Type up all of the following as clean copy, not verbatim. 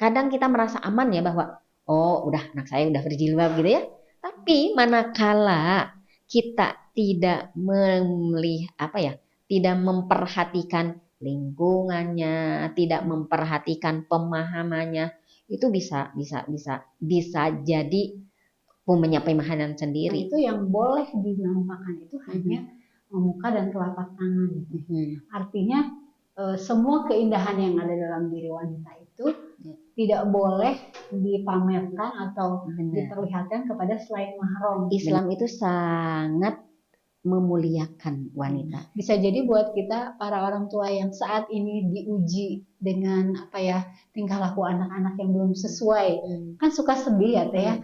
Kadang kita merasa aman ya bahwa oh udah anak saya udah berjilbab gitu ya. Tapi manakala kita tidak tidak memperhatikan lingkungannya, tidak memperhatikan pemahamannya, itu bisa jadi punya pemahaman sendiri. Itu yang boleh dinampakkan itu hanya muka dan telapak tangan. Artinya semua keindahan yang ada dalam diri wanita itu tidak boleh dipamerkan atau diperlihatkan kepada selain mahram. Islam itu sangat memuliakan wanita. Bisa jadi buat kita para orang tua yang saat ini diuji dengan tingkah laku anak-anak yang belum sesuai, kan suka sedih ya teh ya.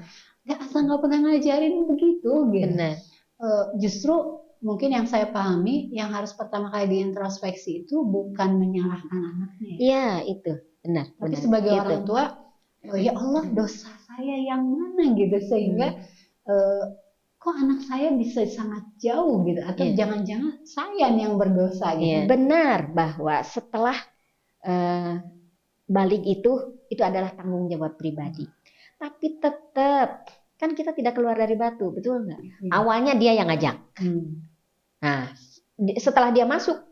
Asal nggak pernah ngajarin begitu gitu. Benar. Justru mungkin yang saya pahami yang harus pertama kali diintrospeksi itu bukan menyalahkan anaknya. Iya itu benar. Tapi sebagai orang tua, ya Allah dosa saya yang mana gitu sehingga kok anak saya bisa sangat jauh gitu atau jangan-jangan saya yang berdosa gitu. Benar bahwa setelah balik itu adalah tanggung jawab pribadi. Tapi tetap kan kita tidak keluar dari batu, betul nggak? Awalnya dia yang ngajak. Nah, setelah dia masuk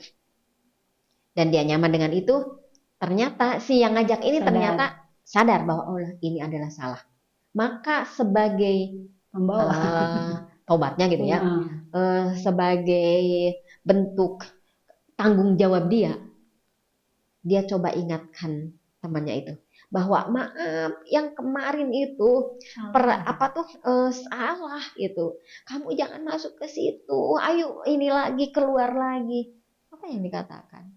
dan dia nyaman dengan itu, ternyata si yang ngajak ini ternyata sadar bahwa oh ini adalah salah. Maka sebagai pembawa tobatnya gitu ya, sebagai bentuk tanggung jawab dia coba ingatkan temannya itu bahwa maaf yang kemarin itu salah itu, kamu jangan masuk ke situ, ayo ini lagi keluar lagi. Apa yang dikatakan?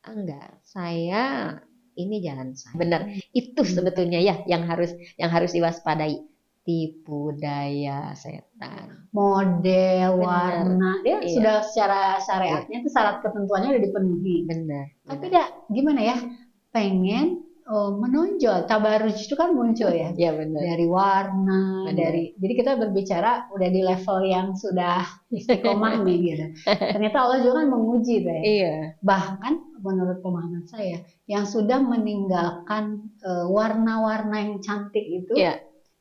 Enggak, saya ini jalan saya. Benar, itu sebetulnya ya yang harus diwaspadai, tipu daya setan. Model, warna, dia sudah secara syariatnya itu syarat ketentuannya udah dipenuhi. Benar. Tapi gimana ya? Pengen menonjol, tabarruj itu kan muncul ya. Iya benar. Dari warna, jadi kita berbicara udah di level yang sudah istiqomah nih gitu. Ternyata Allah juga kan menguji deh. Iya. Bahkan menurut pemahaman saya yang sudah meninggalkan warna-warna yang cantik itu,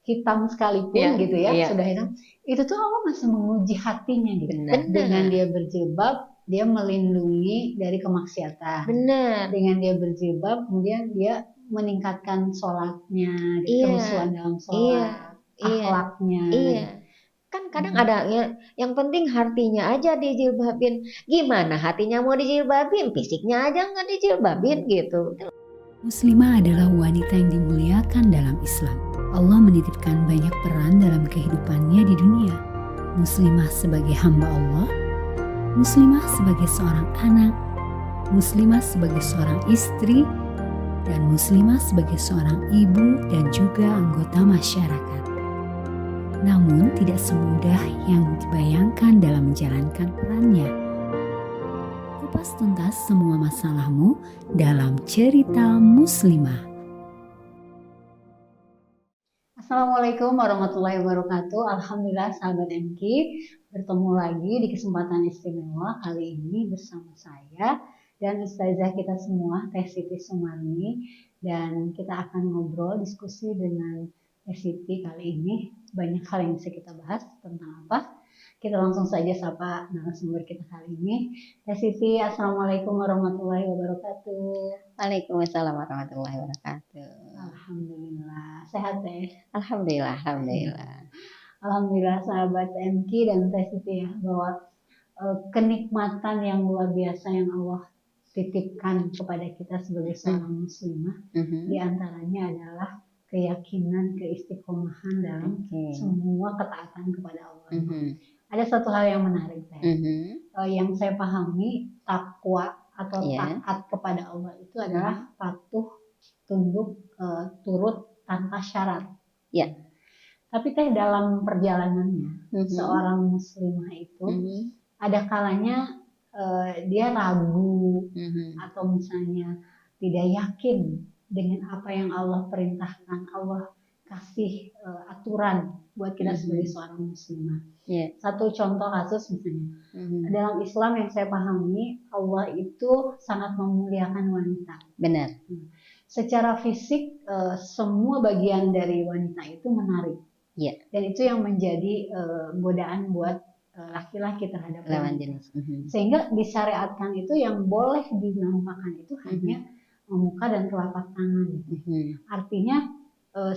hitam sekalipun gitu ya, sudah hitam, itu tuh Allah masih menguji hatinya gitu. Dengan dia berjilbab, dia melindungi dari kemaksiatan. Benar. Dengan dia berjilbab, kemudian dia meningkatkan sholatnya, kehusuan dalam sholat, akhlaknya. Kan kadang ada yang penting hatinya aja dijilbabin. Gimana hatinya mau dijilbabin, fisiknya aja nggak dijilbabin gitu. Muslimah adalah wanita yang dimuliakan dalam Islam. Allah menitipkan banyak peran dalam kehidupannya di dunia. Muslimah sebagai hamba Allah, muslimah sebagai seorang anak, muslimah sebagai seorang istri, dan muslimah sebagai seorang ibu dan juga anggota masyarakat. Namun tidak semudah yang dibayangkan dalam menjalankan perannya. Kupas tuntas semua masalahmu dalam cerita Muslimah. Assalamualaikum warahmatullahi wabarakatuh. Alhamdulillah sahabat MK, bertemu lagi di kesempatan istimewa kali ini bersama saya dan ustazah kita semua, Teh Siti Sumarni, dan kita akan ngobrol diskusi dengan Teh Siti kali ini. Banyak hal yang bisa kita bahas tentang apa? Kita langsung saja sapa narasumber kita kali ini. Teh Siti, Assalamualaikum warahmatullahi wabarakatuh. Waalaikumsalam warahmatullahi wabarakatuh. Alhamdulillah, sehat Teh? Alhamdulillah. Alhamdulillah sahabat MK dan Teh Siti ya, bahwa kenikmatan yang luar biasa yang Allah titipkan kepada kita sebagai seorang muslimah, di antaranya adalah keyakinan, keistiqomahan dalam semua ketaatan kepada Allah. Ada satu hal yang menarik Teh, yang saya pahami, takwa atau taat kepada Allah itu adalah patuh, tunduk, turut tanpa syarat. Ya. Tapi Teh dalam perjalanannya seorang muslimah itu ada kalanya dia ragu atau misalnya tidak yakin dengan apa yang Allah perintahkan, Allah kasih aturan buat kita sebagai seorang muslimah. Satu contoh kasus misalnya, dalam Islam yang saya pahami, Allah itu sangat memuliakan wanita. Benar. secara fisik semua bagian dari wanita itu menarik. Iya. Dan itu yang menjadi godaan buat laki-laki terhadap Lawan wanita. jenis. Sehingga disyariatkan itu yang boleh dinampakkan itu hanya muka dan telapak tangan. Artinya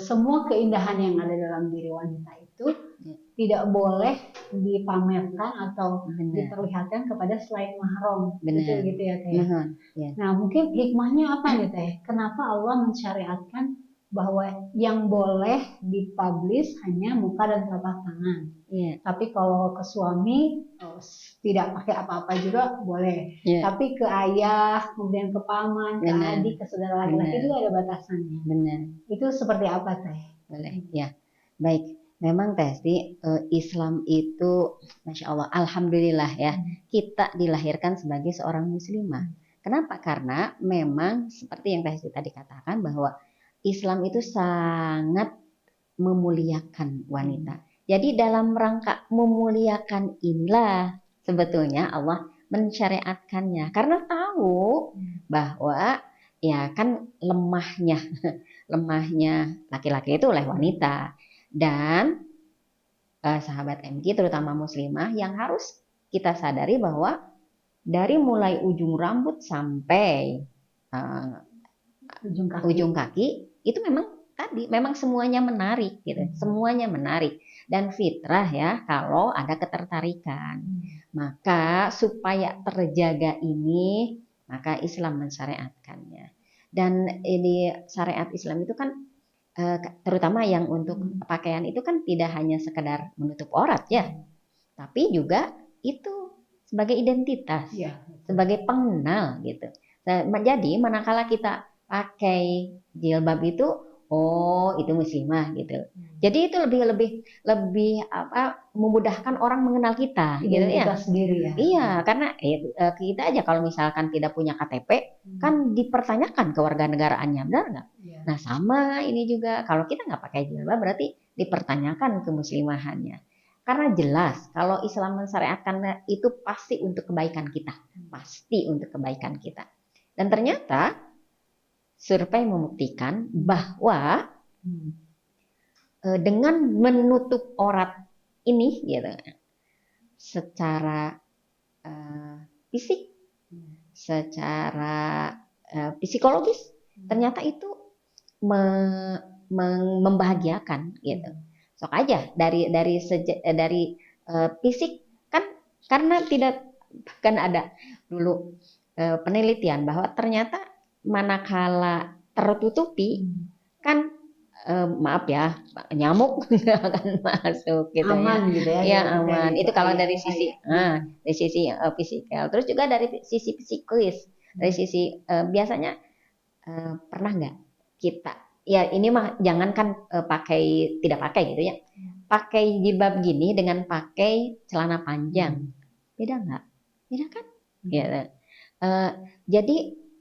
semua keindahan yang ada dalam diri wanita itu tidak boleh dipamerkan atau diperlihatkan kepada selain mahram. Benar. Gitu ya Teh. Nah mungkin hikmahnya apa nih Teh? Kenapa Allah mensyariatkan bahwa yang boleh dipublish hanya muka dan telapak tangan. Tapi kalau ke suami tidak pakai apa-apa juga boleh. Tapi ke ayah, kemudian ke paman, ke adik, ke saudara laki-laki juga ada batasannya. Benar. Itu seperti apa Teh? Boleh. Ya, baik. Memang Teh, Islam itu, masya Allah, alhamdulillah ya, kita dilahirkan sebagai seorang muslimah. Kenapa? Karena memang seperti yang Teh tadi katakan bahwa Islam itu sangat memuliakan wanita. Jadi dalam rangka memuliakan inilah sebetulnya Allah mensyariatkannya. Karena tahu bahwa ya kan lemahnya laki-laki itu oleh wanita. Dan sahabat MK terutama muslimah yang harus kita sadari bahwa dari mulai ujung rambut sampai ujung kaki itu memang semuanya menarik gitu. Semuanya menarik dan fitrah ya kalau ada ketertarikan. Maka supaya terjaga ini maka Islam mensyariatkannya. Dan ini syariat Islam itu kan terutama yang untuk pakaian itu kan tidak hanya sekedar menutup aurat ya. Tapi juga itu sebagai identitas, sebagai pengenal gitu. Jadi manakala kita pakai jilbab itu, oh itu muslimah gitu. Jadi itu lebih memudahkan orang mengenal kita, gitu ya. Sendiri ya. Iya, karena kita aja kalau misalkan tidak punya KTP, kan dipertanyakan kewarganegaraannya, benar nggak? Nah sama ini juga, kalau kita nggak pakai jilbab berarti dipertanyakan kemuslimahannya. Karena jelas kalau Islam mensyariatkan itu pasti untuk kebaikan kita, pasti untuk kebaikan kita. Dan ternyata survei membuktikan bahwa dengan menutup aurat ini gitu, secara fisik, secara psikologis, ternyata itu membahagiakan gitu. Sok aja dari fisik kan, karena tidak kan ada dulu penelitian bahwa ternyata manakala tertutupi kan maaf ya nyamuk nggak akan masuk gitu aman gitu ya. Ya aman itu kalau dari sisi fisikal. Terus juga dari sisi psikis, dari sisi biasanya pernah nggak kita ya ini mah jangankan tidak pakai gitu ya, pakai jilbab gini dengan pakai celana panjang beda nggak? Beda kan? Gitu. Jadi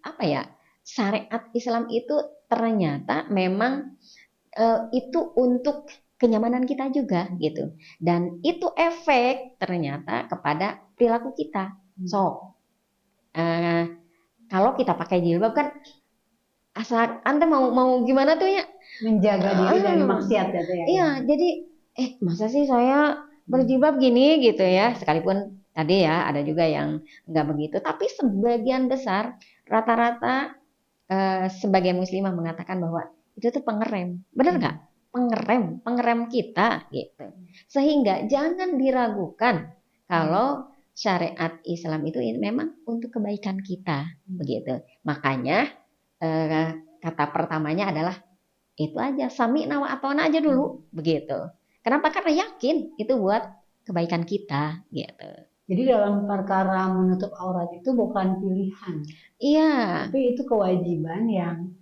apa ya, syariat Islam itu ternyata memang itu untuk kenyamanan kita juga gitu, dan itu efek ternyata kepada perilaku kita. Kalau kita pakai jilbab kan asal Anda mau gimana tuh ya, menjaga diri dari maksiat gitu ya. Iya, jadi masa sih saya berjilbab gini gitu ya, sekalipun tadi ya ada juga yang nggak begitu, tapi sebagian besar rata-rata sebagai muslimah mengatakan bahwa itu tuh pengerem, benar nggak? Pengerem kita gitu. Sehingga jangan diragukan kalau syariat Islam itu memang untuk kebaikan kita begitu. Makanya kata pertamanya adalah itu aja, sami'na wa ata'na aja dulu begitu. Kenapa? Karena yakin itu buat kebaikan kita gitu. Jadi dalam perkara menutup aurat itu bukan pilihan. Iya. Tapi itu kewajiban yang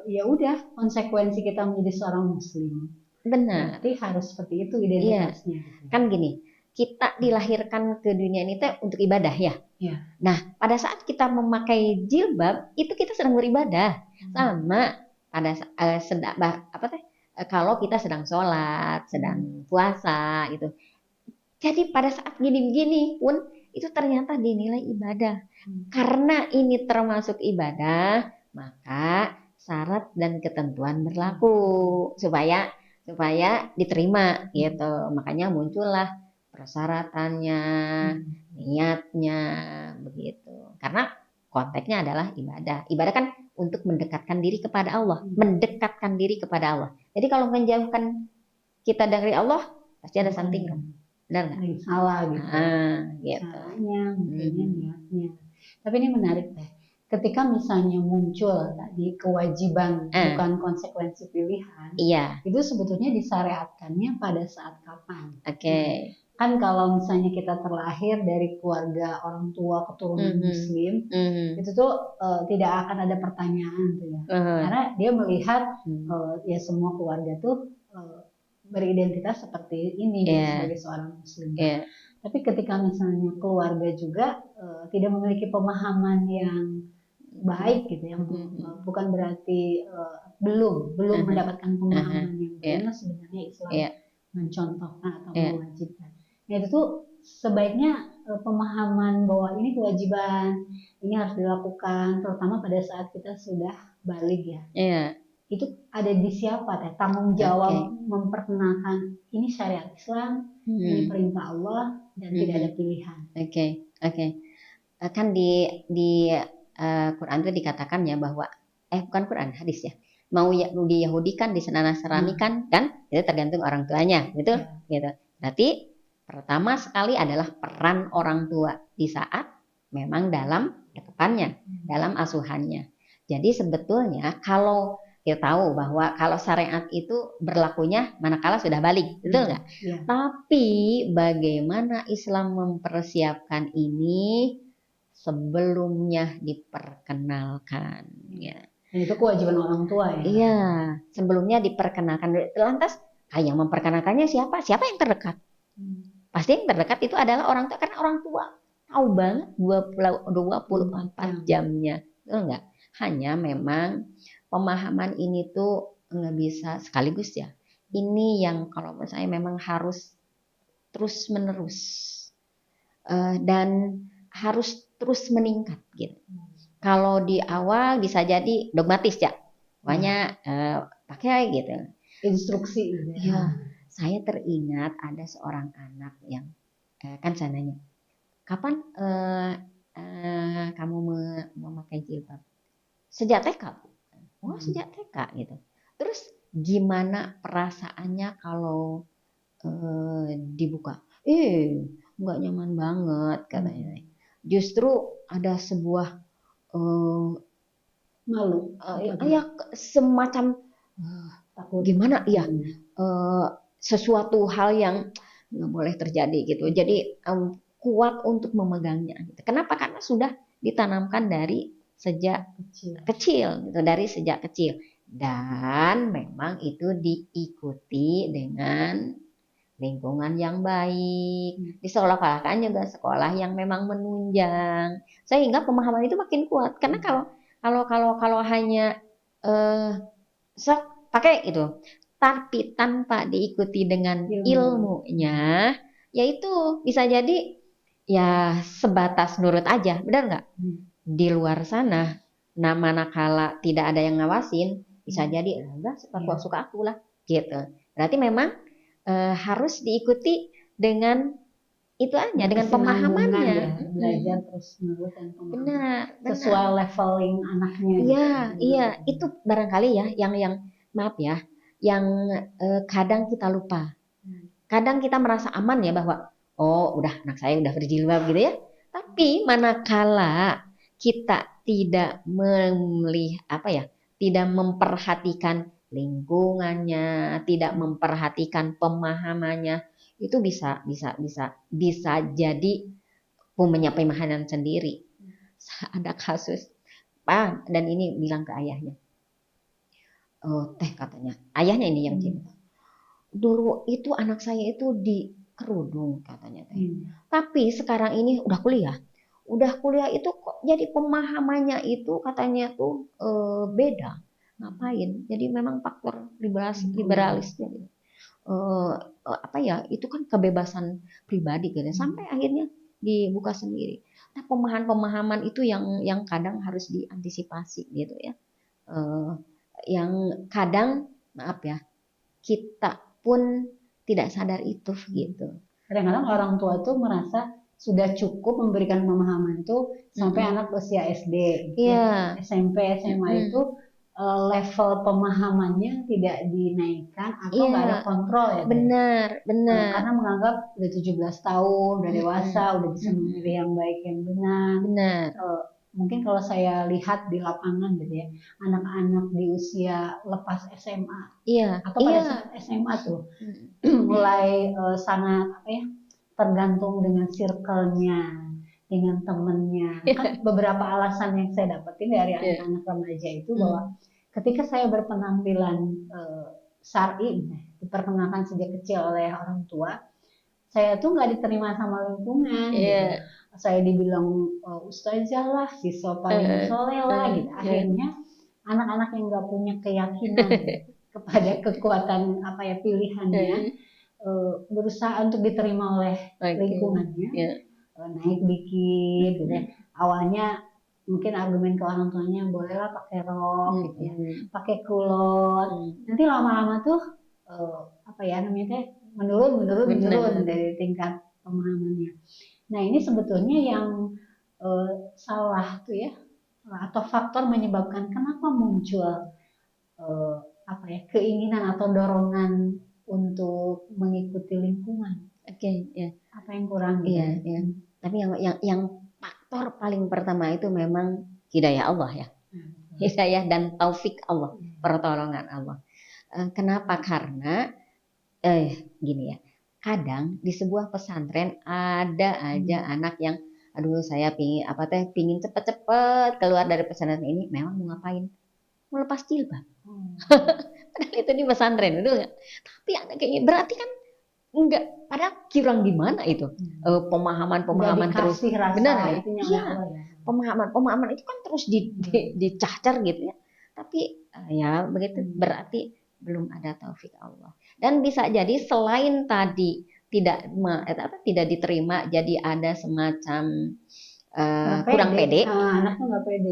ya udah konsekuensi kita menjadi seorang muslim. Benar. Berarti harus seperti itu identitasnya. Iya. Kan gini, kita dilahirkan ke dunia ini untuk ibadah ya. Iya. Nah, pada saat kita memakai jilbab itu kita sedang beribadah. Sama pada kalau kita sedang sholat, sedang puasa gitu. Jadi pada saat gini-gini pun itu ternyata dinilai ibadah. Karena ini termasuk ibadah, maka syarat dan ketentuan berlaku supaya diterima gitu. Makanya muncullah persyaratannya, niatnya begitu. Karena konteksnya adalah ibadah. Ibadah kan untuk mendekatkan diri kepada Allah, mendekatkan diri kepada Allah. Jadi kalau menjauhkan kita dari Allah pasti ada something wrong. Benar nggak? Salah gitu. Gitu. Caranya, mungkinnya niatnya. Tapi ini menarik deh. Ketika misalnya muncul tadi kewajiban bukan konsekuensi pilihan, Iya. itu sebetulnya disyariatkannya pada saat kapan? Oke. Kan kalau misalnya kita terlahir dari keluarga orang tua keturunan Muslim, itu tuh tidak akan ada pertanyaan tuh ya, karena dia melihat ya semua keluarga tuh beridentitas seperti ini gitu, sebagai seorang Muslim. Tapi ketika misalnya keluarga juga tidak memiliki pemahaman yang baik gitu ya, bukan berarti belum mendapatkan pemahaman yang benar, sebenarnya Islam mencontohkan atau mewajibkan. Nah itu tuh sebaiknya pemahaman bahwa ini kewajiban, ini harus dilakukan, terutama pada saat kita sudah balik ya. Itu ada di siapa teh? Tanggung jawab memperkenalkan ini syariat Islam, ini perintah Allah, dan tidak ada pilihan. Kan di Quran itu dikatakan ya bahwa bukan Quran, hadis ya. Mau di Yahudi kan, di Nasrani kan itu tergantung orang tuanya, betul? Gitu. Berarti pertama sekali adalah peran orang tua di saat memang dalam ketepannya, dalam asuhannya. Jadi sebetulnya kalau kita tahu bahwa kalau syariat itu berlakunya manakala sudah balik, betul nggak? Tapi bagaimana Islam mempersiapkan ini sebelumnya diperkenalkan, ya. Dan itu kewajiban orang tua ya. Iya, sebelumnya diperkenalkan. Lantas yang memperkenalkannya siapa? Siapa yang terdekat? Pasti yang terdekat itu adalah orang tua, karena orang tua tahu banget 24 jamnya, betul nggak? Hanya memang pemahaman ini tuh nggak bisa sekaligus ya. Ini yang kalau menurut saya memang harus terus menerus dan harus terus meningkat gitu. Kalau di awal bisa jadi dogmatis ya, pokoknya pakai gitu. Instruksi. Ya, saya teringat ada seorang anak yang kan saya nanya, kapan kamu memakai jilbab? Sejak TK. Oh, sejak TK gitu. Terus gimana perasaannya kalau dibuka? Nggak nyaman banget katanya. Justru ada sebuah malu, semacam takut. Gimana ya? Sesuatu hal yang nggak boleh terjadi gitu. Jadi kuat untuk memegangnya. Gitu. Kenapa? Karena sudah ditanamkan dari sejak kecil gitu, dari sejak kecil, dan memang itu diikuti dengan lingkungan yang baik. Di sekolah kan juga sekolah yang memang menunjang, sehingga pemahaman itu makin kuat. Karena kalau hanya sok pakai itu, tapi tanpa diikuti dengan ilmunya, yaitu bisa jadi ya sebatas nurut aja, benar nggak? Di luar sana, manakala tidak ada yang ngawasin, bisa jadi enggak suka aku lah gitu. Berarti memang harus diikuti dengan itu aja, dengan pemahamannya. Ya, belajar terus menerus dan pemahaman. Benar. Sesuai leveling anaknya. Iya, itu barangkali ya yang maaf ya, yang kadang kita lupa. Kadang kita merasa aman ya bahwa udah anak saya udah berjilbab gitu ya. Tapi manakala kita tidak tidak memperhatikan lingkungannya, tidak memperhatikan pemahamannya, itu bisa jadi punya pemahaman sendiri. Ada kasus, Pak, dan ini bilang ke ayahnya, teh katanya, ayahnya ini yang cinta. Dulu itu anak saya itu di kerudung katanya teh. Tapi sekarang ini udah kuliah itu kok jadi pemahamannya itu katanya tuh beda. Ngapain? Jadi memang faktor liberalisnya gitu. Itu kan kebebasan pribadi gitu. Sampai akhirnya dibuka sendiri. Nah, pemahaman itu yang kadang harus diantisipasi gitu ya. yang kadang maaf ya, kita pun tidak sadar itu gitu. Kadang-kadang orang tua tuh merasa sudah cukup memberikan pemahaman tuh sampai anak usia SD, gitu. Iya. SMP, SMA itu level pemahamannya tidak dinaikkan atau nggak ada kontrol ya. Benar. Karena menganggap udah 17 tahun, udah dewasa, udah bisa memilih yang baik yang benar. Mungkin kalau saya lihat di lapangan gitu ya, anak-anak di usia lepas SMA atau pada saat SMA tuh mulai sangat tergantung dengan circle-nya, dengan temennya. Kan beberapa alasan yang saya dapetin dari anak-anak remaja itu bahwa ketika saya berpenampilan syar'i, diperkenalkan sejak kecil oleh orang tua, saya tuh nggak diterima sama lingkungan. Gitu. Saya dibilang ustazah lah, siswa paling soleh lah gitu. Akhirnya anak-anak yang nggak punya keyakinan kepada kekuatan pilihannya berusaha untuk diterima oleh lingkungannya, naik dikit gitu ya. Awalnya mungkin argumen ke orang tuanya bolehlah pakai rok gitu ya, pakai kulot. Nanti lama-lama tuh menurun dari tingkat pemahamannya. Nah ini sebetulnya yang salah tuh ya, atau faktor menyebabkan kenapa muncul keinginan atau dorongan untuk mengikuti lingkungan. Apa yang kurang? Tapi yang faktor paling pertama itu memang hidayah Allah ya, hidayah dan taufik Allah, pertolongan Allah. Kenapa? Karena gini ya, kadang di sebuah pesantren ada aja anak yang aduh saya pingin cepet-cepet keluar dari pesantren ini, memang mau ngapain? Mau lepas jilbab. Padahal itu di pesantren itu ya. Tapi anak kayaknya berarti kan enggak, padahal kurang gimana itu pemahaman terus benar ya, pemahaman itu kan terus dicacar gitu ya. Tapi ya begitu berarti belum ada taufik Allah. Dan bisa jadi selain tadi tidak diterima, jadi ada semacam kurang pede,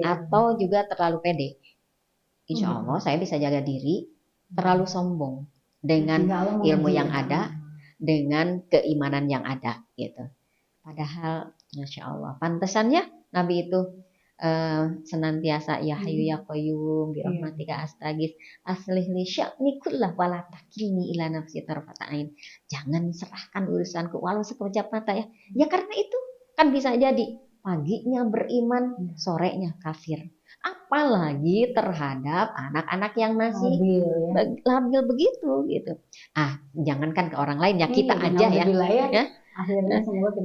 atau juga terlalu pede. Insya Allah saya bisa jaga diri, terlalu sombong dengan ilmu yang ada, dengan keimanan yang ada gitu. Padahal Masya Allah, pantesannya Nabi itu senantiasa ya hayyu ya qayyum bi rahmatika astaghits aslih li sya'ni kullah wala takilni ila nafsi tarfata ain. Jangan serahkan urusanku walau sekejap mata ya. Ya karena itu kan bisa jadi paginya beriman, sorenya kafir. Apalagi terhadap anak-anak yang masih labil begitu gitu. Jangankan ke orang lain ya, kita aja ya. Akhirnya semoga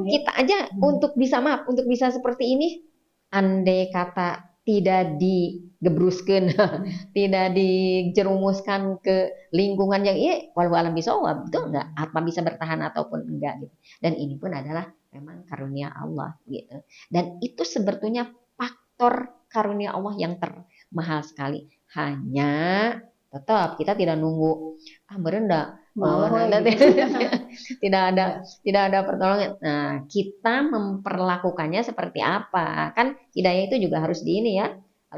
kita aja untuk bisa seperti ini, andai kata tidak digebruskan, tidak dijerumuskan ke lingkungan yang walau alam bisawab, betul nggak? Apa bisa bertahan ataupun enggak gitu. Dan ini pun adalah memang karunia Allah gitu. Dan itu sebetulnya faktor karunia Allah yang termahal sekali. Hanya tetap kita tidak nunggu berendah. Tidak ada pertolongan. Nah, kita memperlakukannya seperti apa? Kan hidayah itu juga harus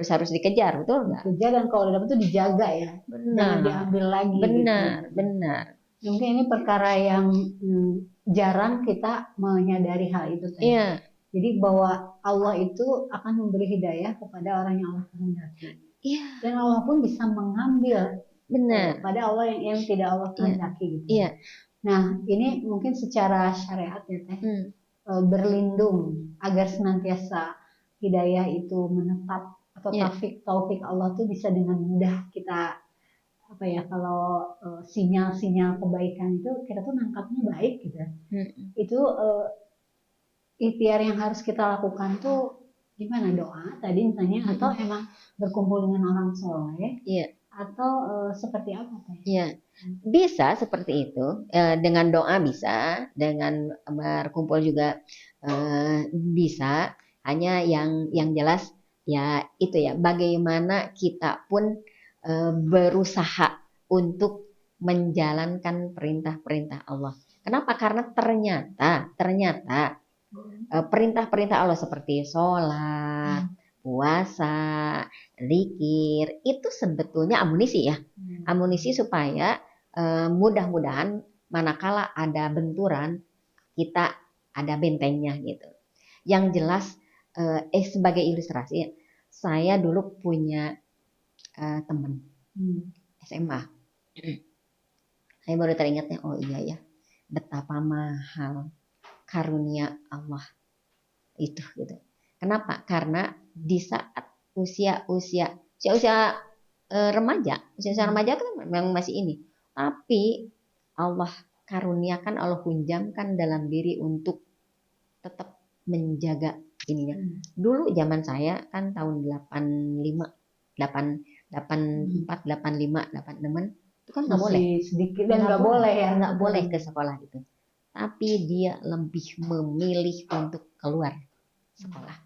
harus dikejar, betul nggak? Dikejar, dan kalau dapat itu dijaga ya. Jangan diambil lagi. Benar. Mungkin ini perkara yang jarang kita menyadari hal itu. Jadi bahwa Allah itu akan memberi hidayah kepada orang yang Allah kehendaki. Dan Allah pun bisa mengambil pada Allah yang tidak Allah kehendaki gitu. Nah, ini mungkin secara syariat ya Teh, berlindung agar senantiasa hidayah itu menetap, atau taufik Allah tuh bisa dengan mudah kita kalau sinyal-sinyal kebaikan itu kita tuh nangkapnya baik gitu. Itu ikhtiar yang harus kita lakukan tuh gimana, doa tadi misalnya, atau emang berkumpul dengan orang soleh, atau seperti apa Teh? Bisa seperti itu, dengan doa bisa, dengan berkumpul juga bisa. Hanya yang jelas ya itu ya, bagaimana kita pun berusaha untuk menjalankan perintah-perintah Allah. Kenapa? Karena ternyata perintah-perintah Allah seperti sholat, puasa, zikir, itu sebetulnya amunisi ya. Amunisi supaya mudah-mudahan manakala ada benturan, kita ada bentengnya gitu. Yang jelas sebagai ilustrasi, saya dulu punya teman SMA. Saya baru teringatnya, oh iya ya, betapa mahal karunia Allah itu gitu. Kenapa? Karena di saat usia remaja kan memang masih ini, tapi Allah karuniakan, Allah hunjamkan dalam diri untuk tetap menjaga ininya. Dulu zaman saya kan tahun 85, 84, 85, 86 itu kan nggak boleh. Sedikit dan nggak boleh ya. Nggak boleh ke sekolah itu. Tapi dia lebih memilih untuk keluar sekolah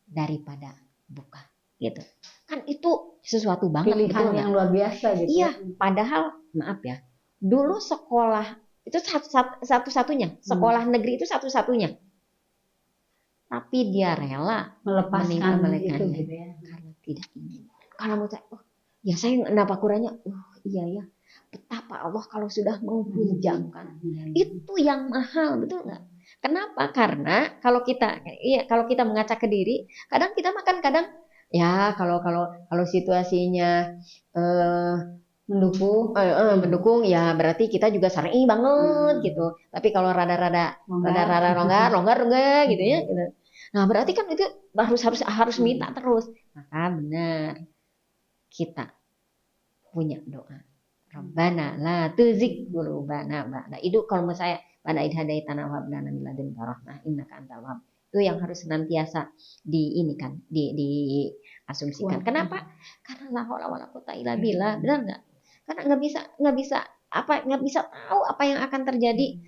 daripada buka gitu. Kan itu sesuatu banget, pilihan yang luar biasa gitu. Iya, padahal maaf ya, dulu sekolah itu satu-satunya, sekolah negeri itu satu-satunya. Tapi dia rela melepaskan itu gitu ya. karena tidak ingin. Kalau mau saya, oh, ya saya kenapa kurangnya? Iya ya, betapa Allah kalau sudah menghunjamkan, itu yang mahal, betul nggak? Kenapa? Karena kalau kita mengaca ke diri, kadang kita makan ya kalau situasinya mendukung ya berarti kita juga syar'i banget gitu. Tapi kalau rada-rada longgar enggak gitu ya. Gitu. Nah, berarti kan itu harus minta terus. Maka benar kita punya doa. Rabbana la tuzigh qulubana ba'da idh kalau saya pada id hadaitana wa hab lana min ladunka rahmah innaka antal wahhab. Itu yang harus senantiasa diasumsikan. Kenapa? Karena la haula wala quwata illa billah. Benar enggak? Karena nggak bisa tahu apa yang akan terjadi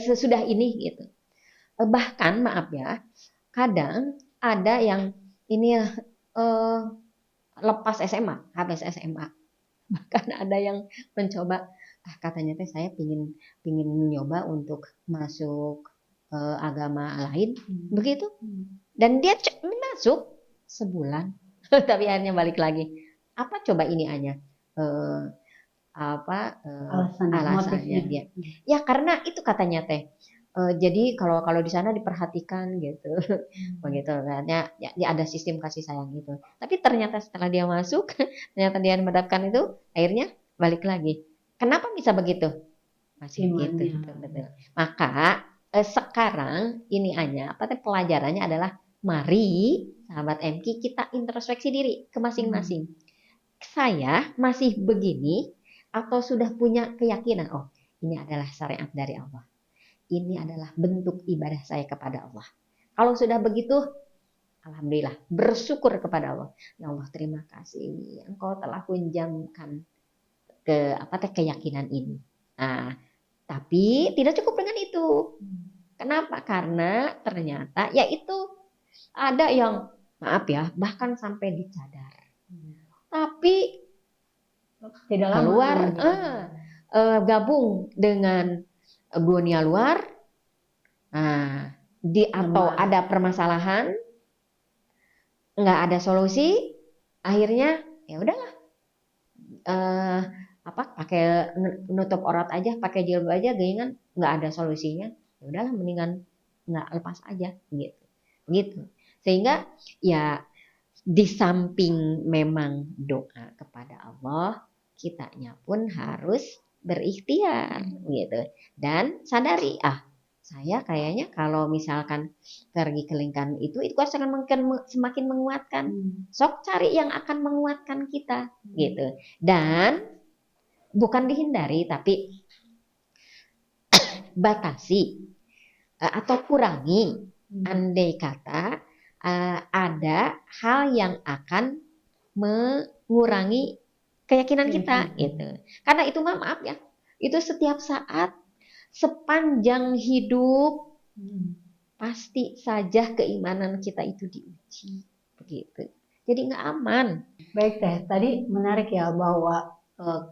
sesudah ini gitu. Bahkan maaf ya, kadang ada yang ini lepas SMA, habis SMA. Bahkan ada yang mencoba, katanya teh saya pingin nyoba untuk masuk agama lain, begitu. Dan dia masuk sebulan, tapi akhirnya balik lagi. Apa coba ini hanya alasannya dia? Ya karena itu katanya teh. Jadi kalau di sana diperhatikan gitu, begitu katanya ya ada sistem kasih sayang gitu. Tapi ternyata setelah dia masuk, ternyata dia mendapatkan itu, akhirnya balik lagi. Kenapa bisa begitu? Masih gitu, betul. Maka sekarang ini hanya pelajarannya adalah mari sahabat MQ kita introspeksi diri ke masing-masing. Saya masih begini atau sudah punya keyakinan, oh ini adalah syariat dari Allah. Ini adalah bentuk ibadah saya kepada Allah. Kalau sudah begitu, alhamdulillah, bersyukur kepada Allah. Ya Allah, terima kasih. Engkau telah hunjamkan keyakinan ini. Nah, tapi tidak cukup dengan itu. Kenapa? Karena ternyata yaitu ada yang maaf ya, bahkan sampai dicadar. Tapi tidak keluar gabung dengan dunia luar, atau ada permasalahan, nggak ada solusi, akhirnya ya udahlah, pakai nutup aurat aja, pakai jilbab aja, gayungan nggak ada solusinya, ya udahlah mendingan nggak lepas aja, gitu. Sehingga ya di samping memang doa kepada Allah, kitanya pun harus berikhtiar gitu dan sadari saya kayaknya kalau misalkan pergi ke lingkaran itu akan semakin menguatkan. Sok cari yang akan menguatkan kita gitu. Dan bukan dihindari tapi batasi atau kurangi. Andai kata ada hal yang akan mengurangi keyakinan kita gitu. Karena itu maaf ya, itu setiap saat sepanjang hidup pasti saja keimanan kita itu diuji begitu. Jadi nggak aman. Baik Teh, tadi menarik ya bahwa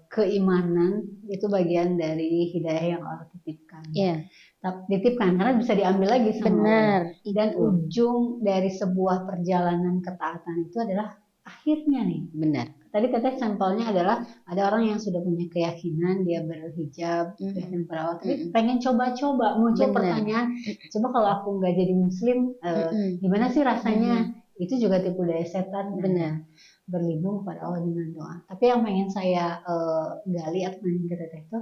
keimanan itu bagian dari hidayah yang Allah titipkan. Yeah. dititipkan karena bisa diambil lagi sama Allah. Benar. Dan Itu. ujung dari sebuah perjalanan ketaatan itu adalah akhirnya nih. Benar. Tadi teteh contohnya adalah ada orang yang sudah punya keyakinan dia berhijab, keyakinan berawal, tapi pengen coba-coba, muncul Benar. pertanyaan, coba kalau aku nggak jadi muslim, gimana sih rasanya? Itu juga tipu daya setan. Benar. Berlindung kepada Allah dengan doa. Tapi yang pengen saya gali atau pengen ke teteh itu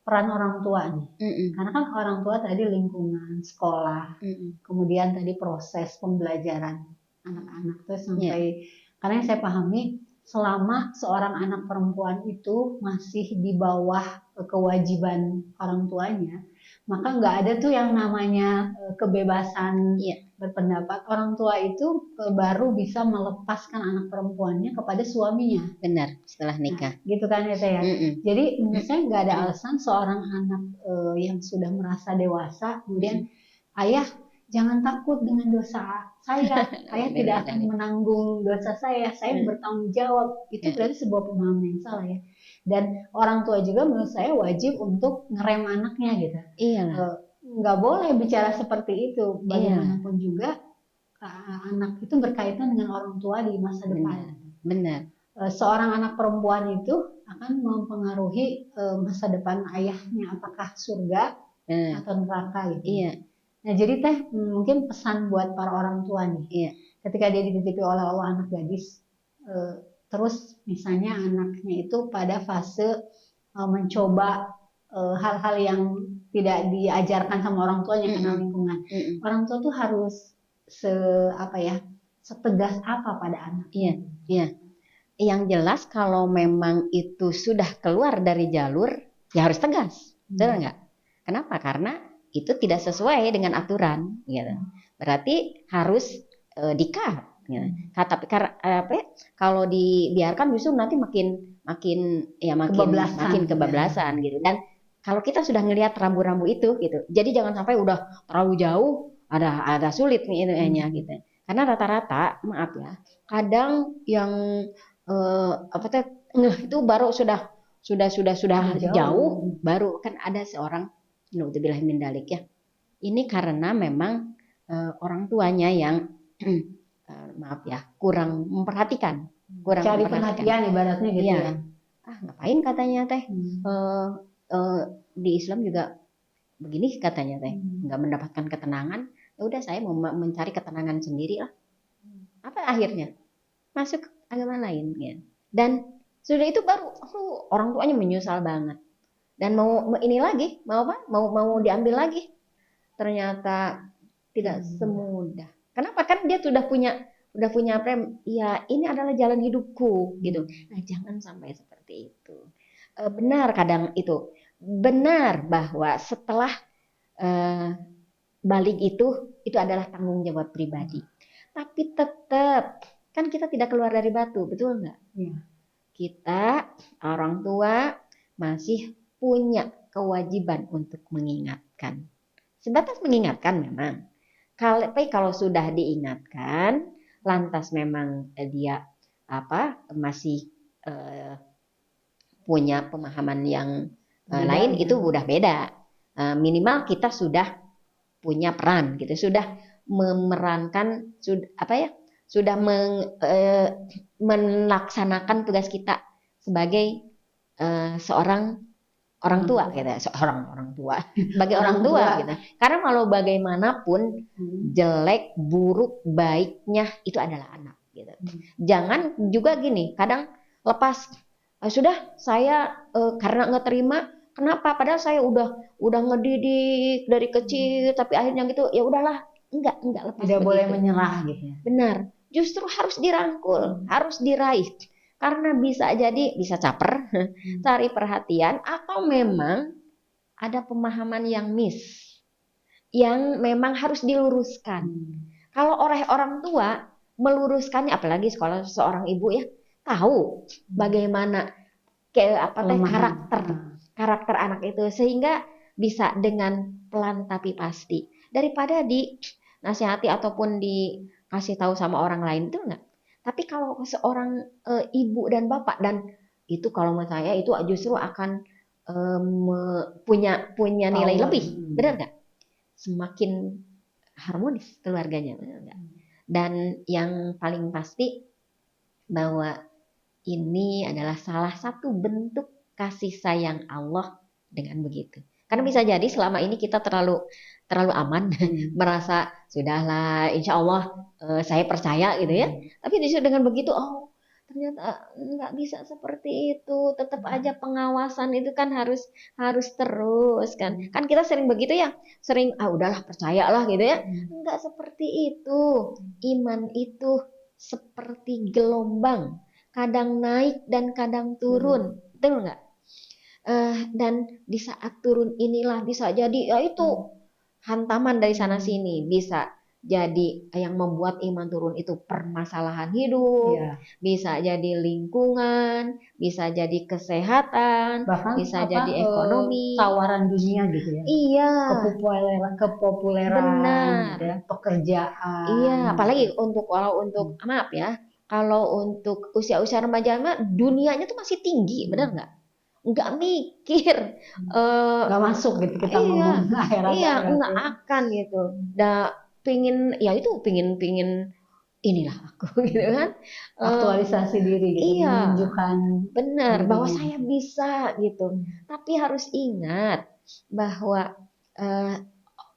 peran orang tua nih. Karena kan orang tua tadi lingkungan, sekolah, kemudian tadi proses pembelajaran anak-anak tuh sampai karena yang saya pahami selama seorang anak perempuan itu masih di bawah kewajiban orang tuanya, maka nggak ada tuh yang namanya kebebasan berpendapat. Orang tua itu baru bisa melepaskan anak perempuannya kepada suaminya. Benar, setelah nikah. Nah, gitu kan ya Teh ya. Jadi menurut saya nggak ada alasan seorang anak yang sudah merasa dewasa kemudian ayah jangan takut dengan dosa saya tidak akan menanggung dosa saya bertanggung jawab. Itu berarti sebuah pemahaman yang salah ya. Dan orang tua juga menurut saya wajib untuk ngerem anaknya gitu. Nggak boleh bicara seperti itu. Bagaimanapun juga anak itu berkaitan dengan orang tua di masa depan. Benar. Seorang anak perempuan itu akan mempengaruhi masa depan ayahnya, apakah surga atau neraka gitu. Nah jadi Teh mungkin pesan buat para orang tua nih. Ketika dia dititipi oleh Allah anak gadis, terus misalnya anaknya itu pada fase mencoba hal-hal yang tidak diajarkan sama orang tuanya karena lingkungan. Orang tua tuh harus setegas apa pada anak. Yang jelas kalau memang itu sudah keluar dari jalur, ya harus tegas, benar nggak? Kenapa? Karena itu tidak sesuai dengan aturan, gitu. Berarti harus di-cut. Gitu. Tapi kalau dibiarkan justru nanti makin kebablasan gitu. Dan kalau kita sudah ngelihat rambu-rambu itu, gitu, jadi jangan sampai udah terlalu jauh, ada sulit nih ininya, gitu. Karena rata-rata, maaf ya, kadang yang itu baru sudah jauh, baru kan ada seorang naudzubillah min dzalik ya. Ini karena memang orang tuanya yang maaf ya, kurang memperhatikan, cari perhatian ibaratnya gitu ya. Ngapain katanya Teh? Di Islam juga begini katanya Teh, nggak mendapatkan ketenangan. Ya udah saya mau mencari ketenangan sendiri lah. Apa akhirnya? Masuk agama lain ya. Dan sudah itu baru orang tuanya menyesal banget. Dan mau ini lagi, mau diambil lagi. Ternyata tidak semudah. Kenapa? Kan dia sudah punya ya ini adalah jalan hidupku gitu. Nah, jangan sampai seperti itu. Benar kadang itu. Benar bahwa setelah balik itu adalah tanggung jawab pribadi. Tapi tetap kan kita tidak keluar dari batu, betul nggak? Kita orang tua masih punya kewajiban untuk mengingatkan. Sebatas mengingatkan memang. Kalau sudah diingatkan, lantas memang dia masih punya pemahaman yang lain, itu udah beda. Minimal kita sudah punya peran gitu, sudah memerankan, sudah melaksanakan tugas kita sebagai seorang orang tua gitu, orang tua sebagai orang tua gitu. Karena kalau bagaimanapun jelek, buruk, baiknya itu adalah anak gitu. Jangan juga gini, kadang lepas sudah saya karena nggak terima, kenapa? Padahal saya udah ngedidik dari kecil, tapi akhirnya gitu, ya udahlah, enggak lepas. Tidak boleh menyerah gitu. Benar, justru harus dirangkul, harus diraih. Karena bisa caper, cari perhatian, atau memang ada pemahaman yang miss, yang memang harus diluruskan. Kalau oleh orang tua meluruskannya, apalagi sekolah seorang ibu ya, tahu bagaimana karakter anak itu, sehingga bisa dengan pelan tapi pasti, daripada dinasihati ataupun dikasih tahu sama orang lain, itu enggak. Tapi kalau seorang ibu dan bapak, dan itu kalau menurut saya itu justru akan punya nilai lebih, benar nggak? semakin harmonis keluarganya, benar nggak? Dan yang paling pasti bahwa ini adalah salah satu bentuk kasih sayang Allah dengan begitu. Karena bisa jadi selama ini kita terlalu aman, merasa sudahlah, insya Allah saya percaya gitu ya. Tapi justru dengan begitu, oh ternyata nggak bisa seperti itu. Tetap aja pengawasan itu kan harus terus kan. Kan kita sering begitu ya, sering udahlah percayalah gitu ya. Nggak seperti itu. Iman itu seperti gelombang, kadang naik dan kadang turun, betul nggak? Dan di saat turun inilah bisa jadi ya itu hantaman dari sana sini, bisa jadi yang membuat iman turun itu permasalahan hidup, bisa jadi lingkungan, bisa jadi kesehatan, bahkan bisa jadi ekonomi, tawaran dunia gitu ya. Iya. Kepopuleran, benar. gitu ya, pekerjaan. Iya, apalagi kalau untuk maaf ya, kalau untuk usia-usia remaja dunianya tuh masih tinggi, benar nggak? Nggak mikir, nggak masuk gitu kita ngomong akhirat. Iya, nggak akan gitu. Pingin inilah aku gitu kan. Aktualisasi diri gitu, menunjukkan benar bahwa saya bisa gitu. Tapi harus ingat bahwa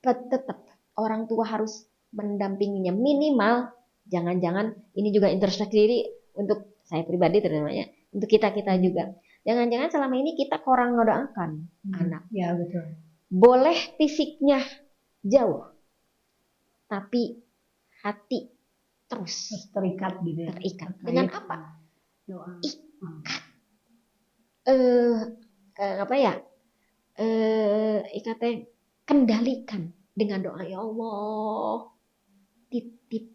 tetap orang tua harus mendampinginya, minimal jangan-jangan ini juga introspeksi diri untuk saya pribadi terutamanya, untuk kita juga. Jangan-jangan selama ini kita kurang ngedoakan anak. Ya betul. Boleh fisiknya jauh, tapi hati terus terikat gitu. Terikat. Dengan apa? Doa. Ikatnya kendalikan dengan doa, ya Allah, titip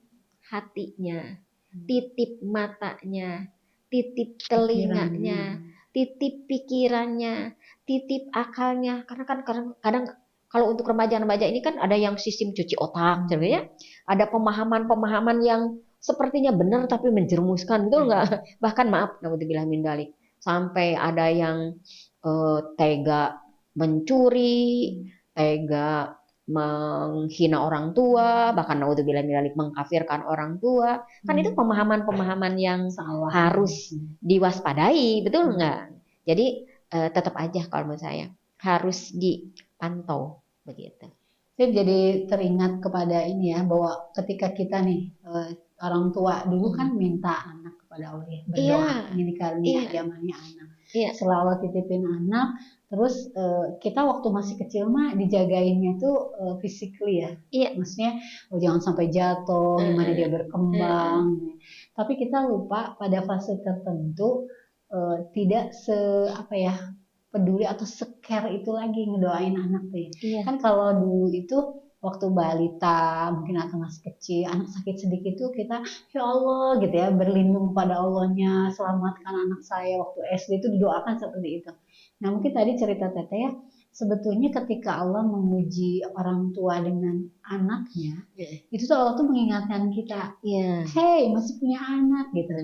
hatinya, titip matanya, titip telinganya, titip pikirannya, titip akalnya. Karena kan kadang kalau untuk remaja-remaja ini kan ada yang sistem cuci otak, ya. Ada pemahaman-pemahaman yang sepertinya benar tapi menjerumuskan, betul nggak? Bahkan maaf, naudzubillah min dzalik, sampai ada yang tega mencuri, tega menghina orang tua, bahkan naudzubillah min dzalik mengkafirkan orang tua. Kan itu pemahaman-pemahaman yang salah, harus diwaspadai, betul nggak? Jadi tetap aja kalau menurut saya harus dipantau begitu. Saya jadi teringat kepada ini ya, bahwa ketika kita nih orang tua dulu kan minta anak kepada Allah ya, berdoa ingin dikaruniai anak. Setelah Allah titipin anak, terus kita waktu masih kecil mah dijagainnya tuh physically ya. Maksudnya jangan sampai jatuh, gimana dia berkembang. Tapi kita lupa pada fase tertentu tidak peduli atau care itu lagi ngedoain anak tuh ya. Kan kalau dulu itu waktu balita mungkin atau masih kecil, anak sakit sedikit tuh kita ya Allah gitu ya, berlindung pada Allahnya, selamatkan anak saya. Waktu SD itu didoakan seperti itu. Nah mungkin tadi cerita Teteh ya, sebetulnya ketika Allah menguji orang tua dengan anaknya, itu tuh Allah tuh mengingatkan kita, hey masih punya anak gitu.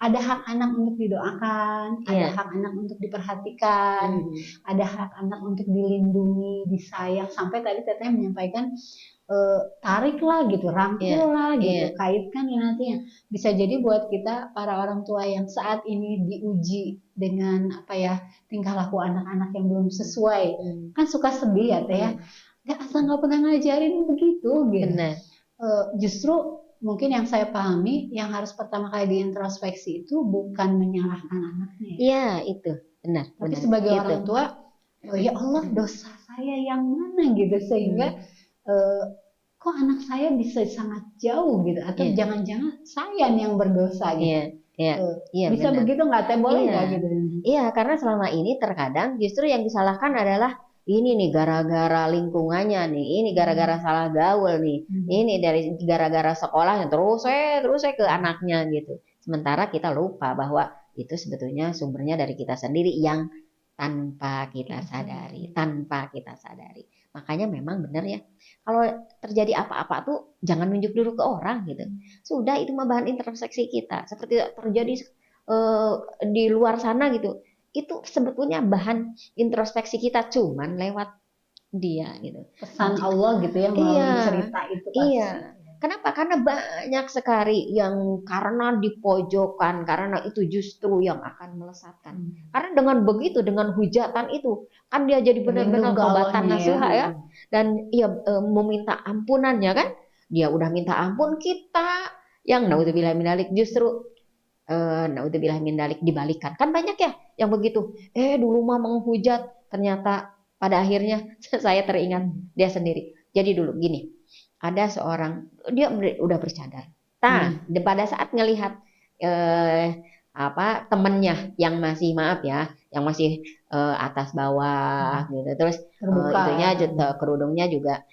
Ada hak anak untuk didoakan, ada hak anak untuk diperhatikan, ada hak anak untuk dilindungi, disayang. Sampai tadi Teteh menyampaikan tariklah gitu, rangkullah gitu, kaitkan ya nantinya. Bisa jadi buat kita para orang tua yang saat ini diuji dengan tingkah laku anak-anak yang belum sesuai, kan suka sedih ya Teh ya, nggak pernah ngajarin begitu gitu. Justru mungkin yang saya pahami, yang harus pertama kali diintrospeksi itu bukan menyalahkan anaknya. Iya itu benar. Tapi sebagai orang tua, ya Allah dosa saya yang mana gitu, sehingga kok anak saya bisa sangat jauh gitu, atau jangan-jangan saya yang berdosa gitu. Bisa benar. Begitu nggak Teh, boleh nggak gitu? Iya, karena selama ini terkadang justru yang disalahkan adalah ini nih gara-gara lingkungannya nih, ini gara-gara salah gaul nih, ini dari gara-gara sekolahnya, terus saya ke anaknya gitu. Sementara kita lupa bahwa itu sebetulnya sumbernya dari kita sendiri yang tanpa kita sadari. Makanya memang benar ya, kalau terjadi apa-apa tuh jangan nunjuk dulu ke orang gitu. Sudah, itu mah bahan introspeksi kita. Seperti terjadi di luar sana gitu, itu sebetulnya bahan introspeksi kita, cuman lewat dia gitu. Pesan Allah gitu ya melalui Iya, cerita itu pasti. Iya. Kenapa? Karena banyak sekali yang karena dipojokkan, karena itu justru yang akan melesatkan. Karena dengan begitu, dengan hujatan itu, kan dia jadi benar-benar tobatan nasuha ya. Dan ia meminta ampunannya kan. Dia udah minta ampun, kita yang naudzubillah min dzalik justru naudzubillah min dzalik dibalikan. Kan banyak ya yang begitu. Dulu mah menghujat, ternyata pada akhirnya saya teringat dia sendiri. Jadi dulu gini, ada seorang dia udah bercadar. Pada saat ngelihat temennya yang masih maaf ya, yang masih atas bawah gitu, terus itunya kerudungnya juga,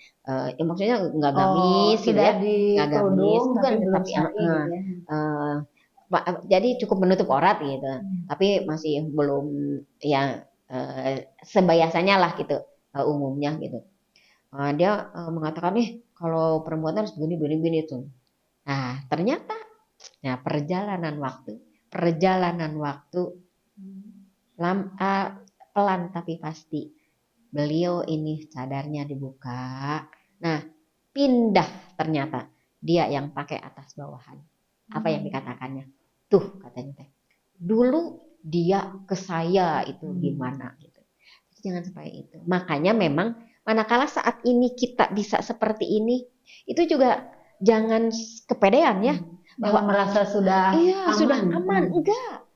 maksudnya nggak gamis gitu ya, nggak gamis, bukan, tapi jadi cukup menutup aurat gitu, tapi masih belum yang sebiasanya lah gitu, umumnya gitu. Dia mengatakan kalau perempuan harus begini tuh. Nah ternyata, perjalanan waktu pelan tapi pasti beliau ini cadarnya dibuka. Nah pindah, ternyata dia yang pakai atas bawahan. Apa yang dikatakannya? Tuh katanya teh, dulu dia ke saya itu gimana gitu. Jangan sampai itu. Makanya memang manakala saat ini kita bisa seperti ini, itu juga jangan kepedean ya, bahwa merasa sudah aman. Sudah aman. Enggak.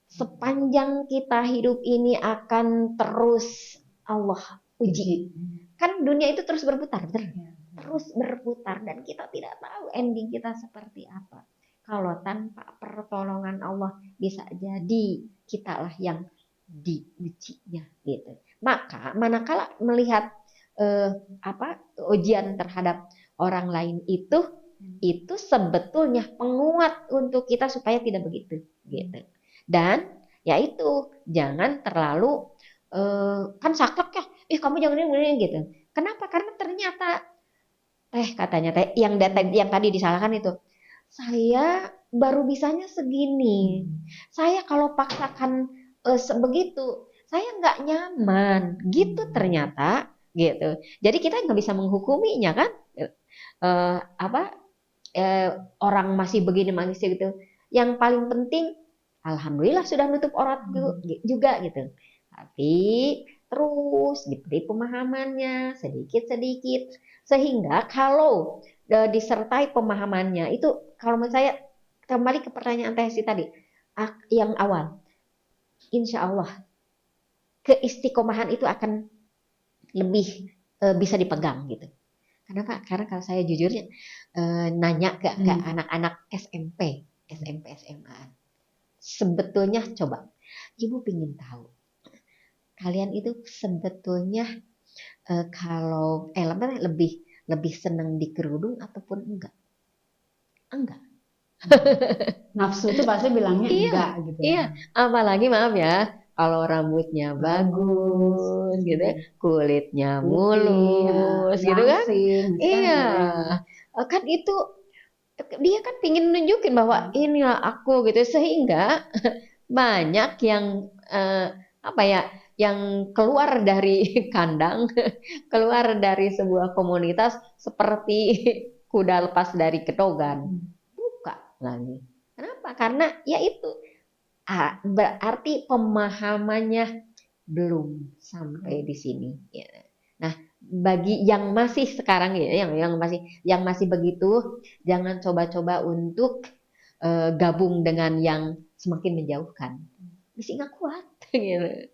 Sepanjang kita hidup ini akan terus Allah uji. Kan dunia itu terus berputar, betul? Terus berputar dan kita tidak tahu ending kita seperti apa. Kalau tanpa pertolongan Allah bisa jadi kitalah yang diujinya gitu. Maka manakala melihat ujian terhadap orang lain itu sebetulnya penguat untuk kita supaya tidak begitu gitu. Dan yaitu jangan terlalu kan saklek ya, kamu jangan ini gitu. Kenapa? Karena ternyata katanya yang tadi disalahkan itu, saya baru bisanya segini. Saya kalau paksakan sebegitu, saya nggak nyaman gitu ternyata gitu. Jadi kita nggak bisa menghukuminya kan, orang masih begini masih gitu. Yang paling penting, alhamdulillah sudah nutup aurat juga gitu. Tapi terus diberi pemahamannya sedikit-sedikit, sehingga kalau disertai pemahamannya itu, kalau menurut saya kembali ke pertanyaan Tesi tadi yang awal, insya Allah keistiqomahan itu akan lebih bisa dipegang gitu. Kenapa? Karena kalau saya jujurnya nanya ke anak-anak SMP, SMA, sebetulnya coba ibu pingin tahu, kalian itu sebetulnya kalau lebih senang di kerudung ataupun enggak? Enggak. Nafsu itu pasti bilangnya enggak gitu. Iya, apalagi maaf ya, kalau rambutnya bagus gitu, kulitnya mulus gitu kan? Iya. Kan itu dia kan pingin nunjukin bahwa inilah aku gitu, sehingga banyak yang yang keluar dari kandang, keluar dari sebuah komunitas seperti kuda lepas dari kedogan. Buka lagi. Kenapa? Karena ya itu berarti pemahamannya belum sampai di sini. Ya. Nah, bagi yang masih sekarang ya, yang masih begitu, jangan coba-coba untuk gabung dengan yang semakin menjauhkan. Bisa nggak kuat gitu.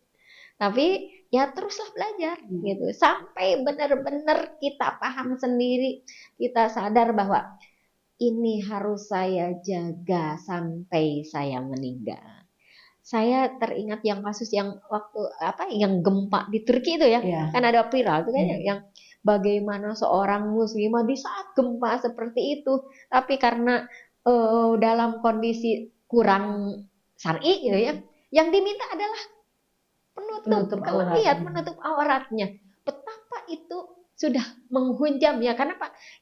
Tapi ya teruslah belajar gitu, sampai benar-benar kita paham sendiri, kita sadar bahwa ini harus saya jaga sampai saya meninggal. Saya teringat yang kasus yang waktu yang gempa di Turki itu ya, kan ada viral tuh kayaknya yang bagaimana seorang muslimah di saat gempa seperti itu, tapi karena dalam kondisi kurang syar'i gitu ya, yang diminta adalah menutup auratnya. Betapa itu sudah menghujam ya, karena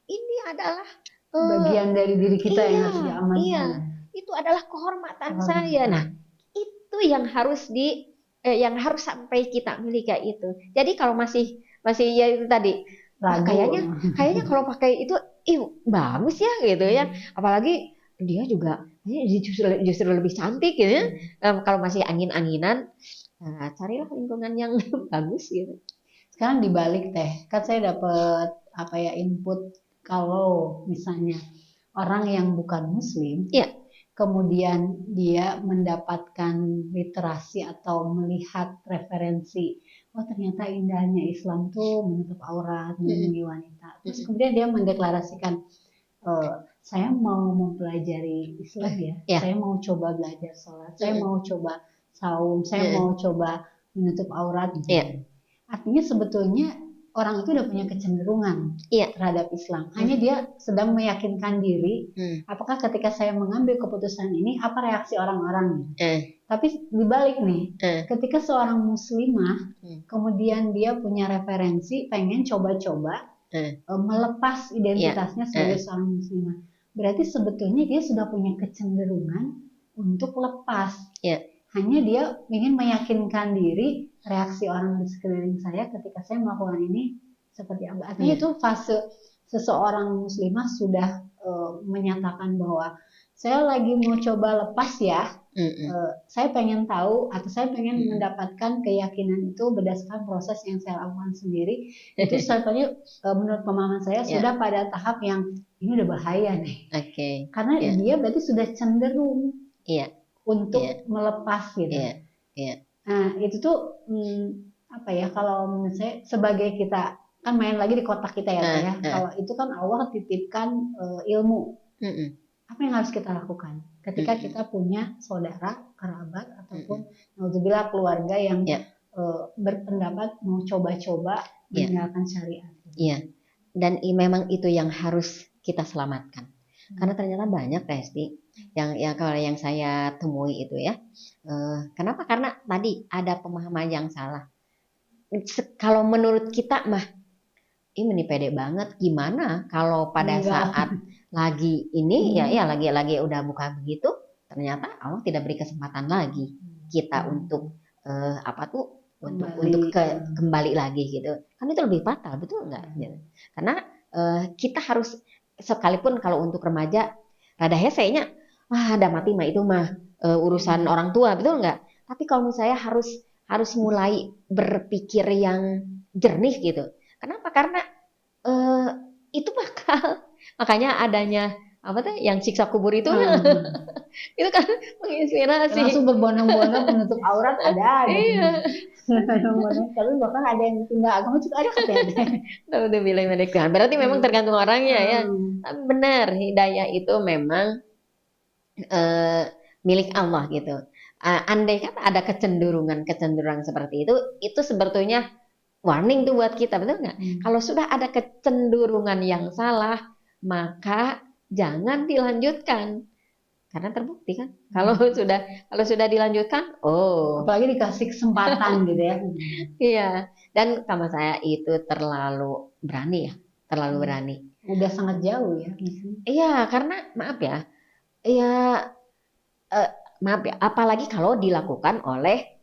ini adalah bagian dari diri kita yang harus diamankan. Iya, itu adalah kehormatan saya. Nah, itu yang harus yang harus sampai kita miliki itu. Jadi kalau masih masih ya itu tadi. Ragu. Kayaknya kalau pakai itu bagus ya gitu ya. Apalagi dia juga justru lebih cantik gitu ya. Kalau masih angin-anginan, carilah lingkungan yang bagus gitu. Sekarang dibalik teh, kan saya dapat input kalau misalnya orang yang bukan muslim, Iya. kemudian dia mendapatkan literasi atau melihat referensi, oh ternyata indahnya Islam tuh menutup aurat, melindungi wanita. Terus kemudian dia mendeklarasikan, saya mau mempelajari Islam ya, saya mau coba belajar sholat, saya mau coba saum, saya mau coba menutup aurat. Artinya sebetulnya orang itu udah punya kecenderungan terhadap Islam. Hanya dia sedang meyakinkan diri, apakah ketika saya mengambil keputusan ini, apa reaksi orang-orang. Tapi dibalik nih, ketika seorang muslimah, kemudian dia punya referensi, pengen coba-coba melepas identitasnya sebagai seorang muslimah. Berarti sebetulnya dia sudah punya kecenderungan untuk lepas. Hanya dia ingin meyakinkan diri, reaksi orang di sekeliling saya ketika saya melakukan ini seperti apa. Artinya itu fase seseorang muslimah sudah menyatakan bahwa saya lagi mau coba lepas ya. Saya pengen tahu atau saya pengen mendapatkan keyakinan itu berdasarkan proses yang saya lakukan sendiri. Itu sebetulnya menurut pemahaman saya sudah pada tahap yang ini udah bahaya nih. Karena dia berarti sudah cenderung untuk melepas gitu. Nah itu tuh kalau menurut saya sebagai kita kan main lagi di kotak kita ya. Kalau itu kan Allah titipkan ilmu. Apa yang harus kita lakukan ketika kita punya saudara, kerabat ataupun naudzubillah keluarga yang berpendapat mau coba-coba meninggalkan syariat. Dan memang itu yang harus kita selamatkan. Karena ternyata banyak Resti yang kalau yang saya temui itu ya. Kenapa? Karena tadi ada pemahaman yang salah. Kalau menurut kita mah ini pede banget, gimana kalau pada saat lagi ini lagi udah buka begitu, ternyata Allah tidak beri kesempatan lagi kita untuk kembali lagi gitu. Kan itu lebih fatal, betul nggak? Karena kita harus, sekalipun kalau untuk remaja rada hesenya, ada mati mah itu mah urusan orang tua, betul nggak? Tapi kalau menurut saya harus mulai berpikir yang jernih gitu. Kenapa? Karena itu makanya adanya yang siksa kubur itu itu kan menginspirasi. Langsung berbondong-bondong menutup aurat ada. Tapi bahkan ada yang pindah agama juga ada katanya. Berarti memang tergantung orangnya ya. Benar, hidayah itu memang milik Allah gitu. Andai kan ada kecenderungan seperti itu sebetulnya warning tuh buat kita, betul nggak? Kalau sudah ada kecenderungan yang salah, maka jangan dilanjutkan, karena terbukti kan. Kalau sudah dilanjutkan, apalagi dikasih kesempatan gitu ya. Iya, dan sama saya itu terlalu berani. Udah sangat jauh ya. Iya, karena maaf ya, apalagi kalau dilakukan oleh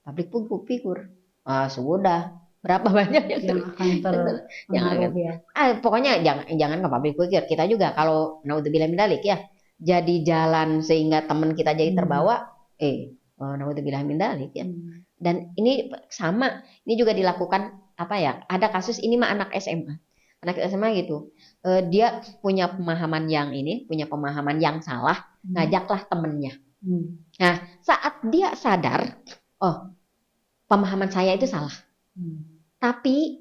public figure. Sudah berapa banyak yang akan terpengaruh ya. Pokoknya jangan ke public figure. Kita juga kalau naudzubillah min dzalik ya, jadi jalan sehingga teman kita jadi terbawa, naudzubillah min dzalik ya. Dan ini sama, ini juga dilakukan ada kasus ini mah anak SMA gitu. Dia punya pemahaman yang salah, ngajaklah temennya. Nah, saat dia sadar, pemahaman saya itu salah. Tapi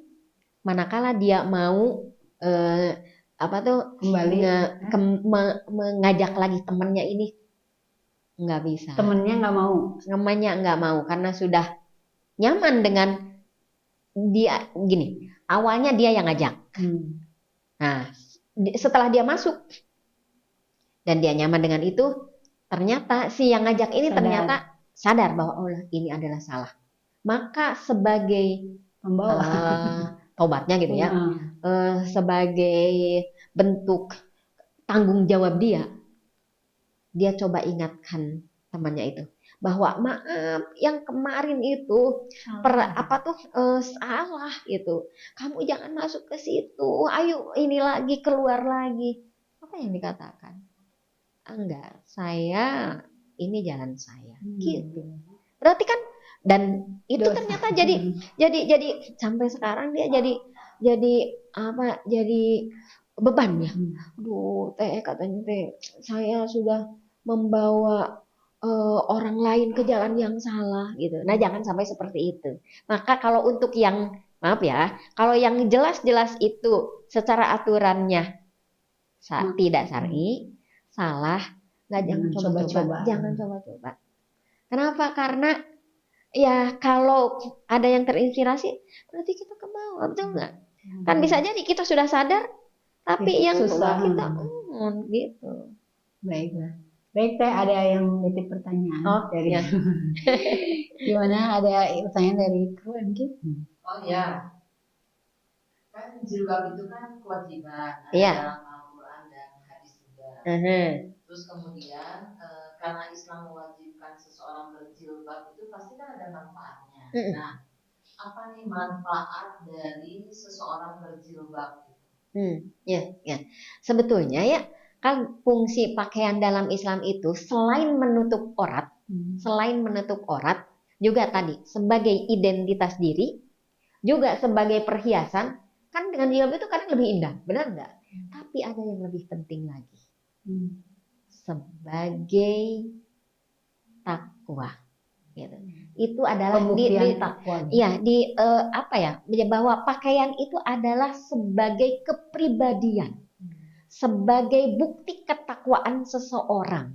manakala dia mau kembali mengajak lagi temennya ini, nggak bisa. Temennya nggak mau karena sudah nyaman dengan dia. Gini, awalnya dia yang ngajak. Nah, setelah dia masuk dan dia nyaman dengan itu, ternyata si yang ngajak ini ternyata sadar bahwa ini adalah salah. Maka sebagai pembawa tobatnya gitu ya, sebagai bentuk tanggung jawab dia coba ingatkan temannya itu bahwa maaf yang kemarin itu salah gitu. Kamu jangan masuk ke situ. Ayo ini lagi keluar lagi. Apa yang dikatakan? Enggak, saya ini jalan saya. Gitu. Berarti kan dan itu Dosa. ternyata jadi sampai sekarang dia jadi beban ya. Aduh, teh katanya teh saya sudah membawa orang lain ke jalan yang salah gitu. Nah, jangan sampai seperti itu. Maka kalau untuk yang maaf ya, kalau yang jelas-jelas itu secara aturannya tidak syar'i, salah, jangan coba-coba. Jangan coba-coba. Kenapa? Karena ya kalau ada yang terinspirasi, berarti kita ke bawah, betul nggak? Kan bisa jadi kita sudah sadar, tapi yang susah kita gitu. Baiklah. Baik, Teh, ada yang nitip pertanyaan dari ya. Gimana, ada pertanyaan dari kru MG? Oh ya, kan jilbab itu kan kewajiban Iya. dalam Al-Quran dan hadis juga. Uh-huh. Terus kemudian karena Islam mewajibkan seseorang berjilbab itu pasti kan ada manfaatnya. Nah, apa nih manfaat dari seseorang berjilbab itu? Ya. Sebetulnya ya kan fungsi pakaian dalam Islam itu selain menutup aurat, juga tadi sebagai identitas diri, juga sebagai perhiasan. Kan dengan jilbab itu kadang lebih indah, benar nggak? Tapi ada yang lebih penting lagi, sebagai takwa. Gitu. Itu adalah takwa. Ya, bahwa pakaian itu adalah sebagai kepribadian, sebagai bukti ketakwaan seseorang.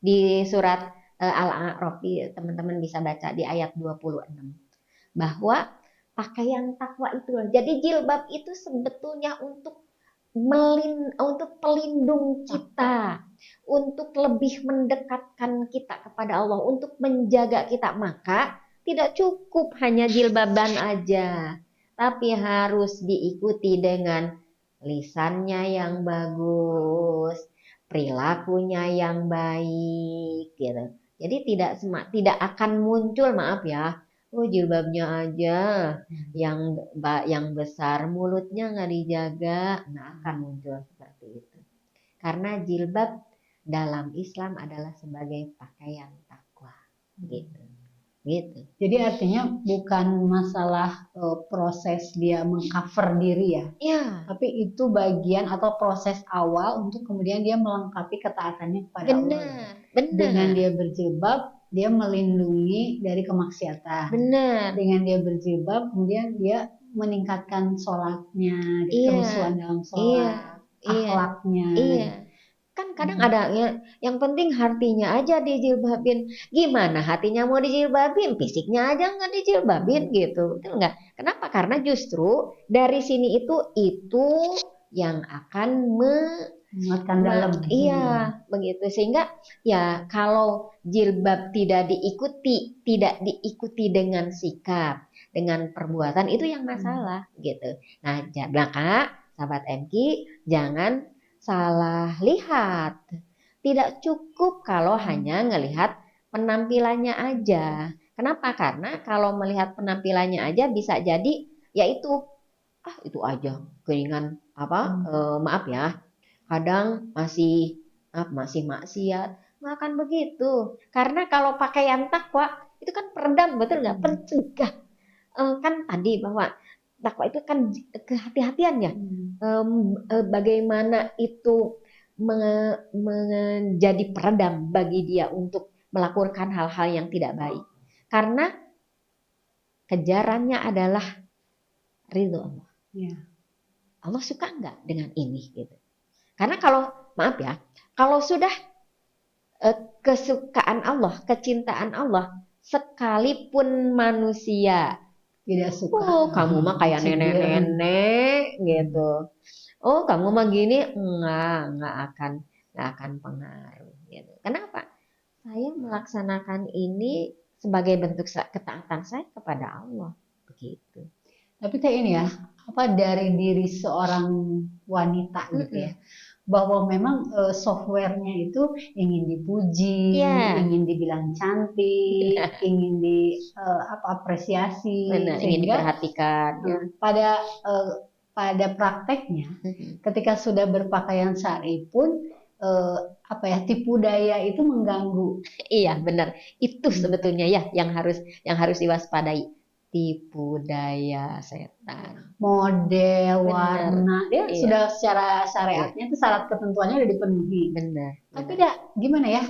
Di surat Al-A'raf, teman-teman bisa baca di ayat 26, bahwa pakaian takwa itu. Jadi jilbab itu sebetulnya untuk pelindung kita, untuk lebih mendekatkan kita kepada Allah, untuk menjaga kita. Maka tidak cukup hanya jilbaban aja, tapi harus diikuti dengan lisannya yang bagus, perilakunya yang baik gitu. Jadi tidak akan muncul, maaf ya, jilbabnya aja yang besar, mulutnya nggak dijaga, nggak akan muncul seperti itu. Karena jilbab dalam Islam adalah sebagai pakaian takwa, gitu. Jadi artinya bukan masalah proses dia mengcover diri ya, tapi itu bagian atau proses awal untuk kemudian dia melengkapi ketaatannya kepada Allah. Benar. Dengan dia berjilbab, dia melindungi dari kemaksiatan. Benar. Dengan dia berjilbab, kemudian dia meningkatkan sholatnya, kehusuan dalam sholat, akhlaknya. Iya. Kan kadang ada yang penting hatinya aja dijilbabin. Gimana hatinya mau dijilbabin, fisiknya aja nggak dijilbabin gitu, betul nggak? Kenapa? Karena justru dari sini itu yang akan menguatkan dalam. Iya, begitu. Sehingga ya kalau jilbab tidak diikuti dengan sikap, dengan perbuatan, itu yang masalah gitu. Nah, maka sahabat MQ jangan salah lihat. Tidak cukup kalau hanya ngelihat penampilannya aja. Kenapa? Karena kalau melihat penampilannya aja bisa jadi yaitu itu aja keringan maaf ya. Kadang masih maksiat. Nggak akan begitu. Karena kalau pakaian takwa itu kan peredam, betul nggak? Pencegah. Kan tadi bahwa takwa itu kan kehati-hatian ya. Bagaimana itu menjadi peredam bagi dia untuk melakukan hal-hal yang tidak baik. Karena kejarannya adalah ridho Allah. Ya. Allah suka nggak dengan ini gitu. Karena kalau maaf ya, kalau sudah kesukaan Allah, kecintaan Allah, sekalipun manusia tidak suka, kamu mah kayak nenek-nenek gitu. Kamu mah gini, nggak akan pengaruh gitu. Kenapa? Saya melaksanakan ini sebagai bentuk ketaatan saya kepada Allah, begitu. Tapi ini ya, dari diri seorang wanita gitu ya, bahwa memang softwarenya itu ingin dipuji, Iya. ingin dibilang cantik, ingin apresiasi, Benar, ingin sehingga diperhatikan. Ya. pada prakteknya ketika sudah berpakaian syar'i pun tipu daya itu mengganggu. Iya, benar. Itu sebetulnya ya yang harus diwaspadai. Tipu daya setan. Model, Benar. warna, dia Iya. sudah secara syariatnya itu syarat ketentuannya udah dipenuhi. Benar. Tapi gimana ya,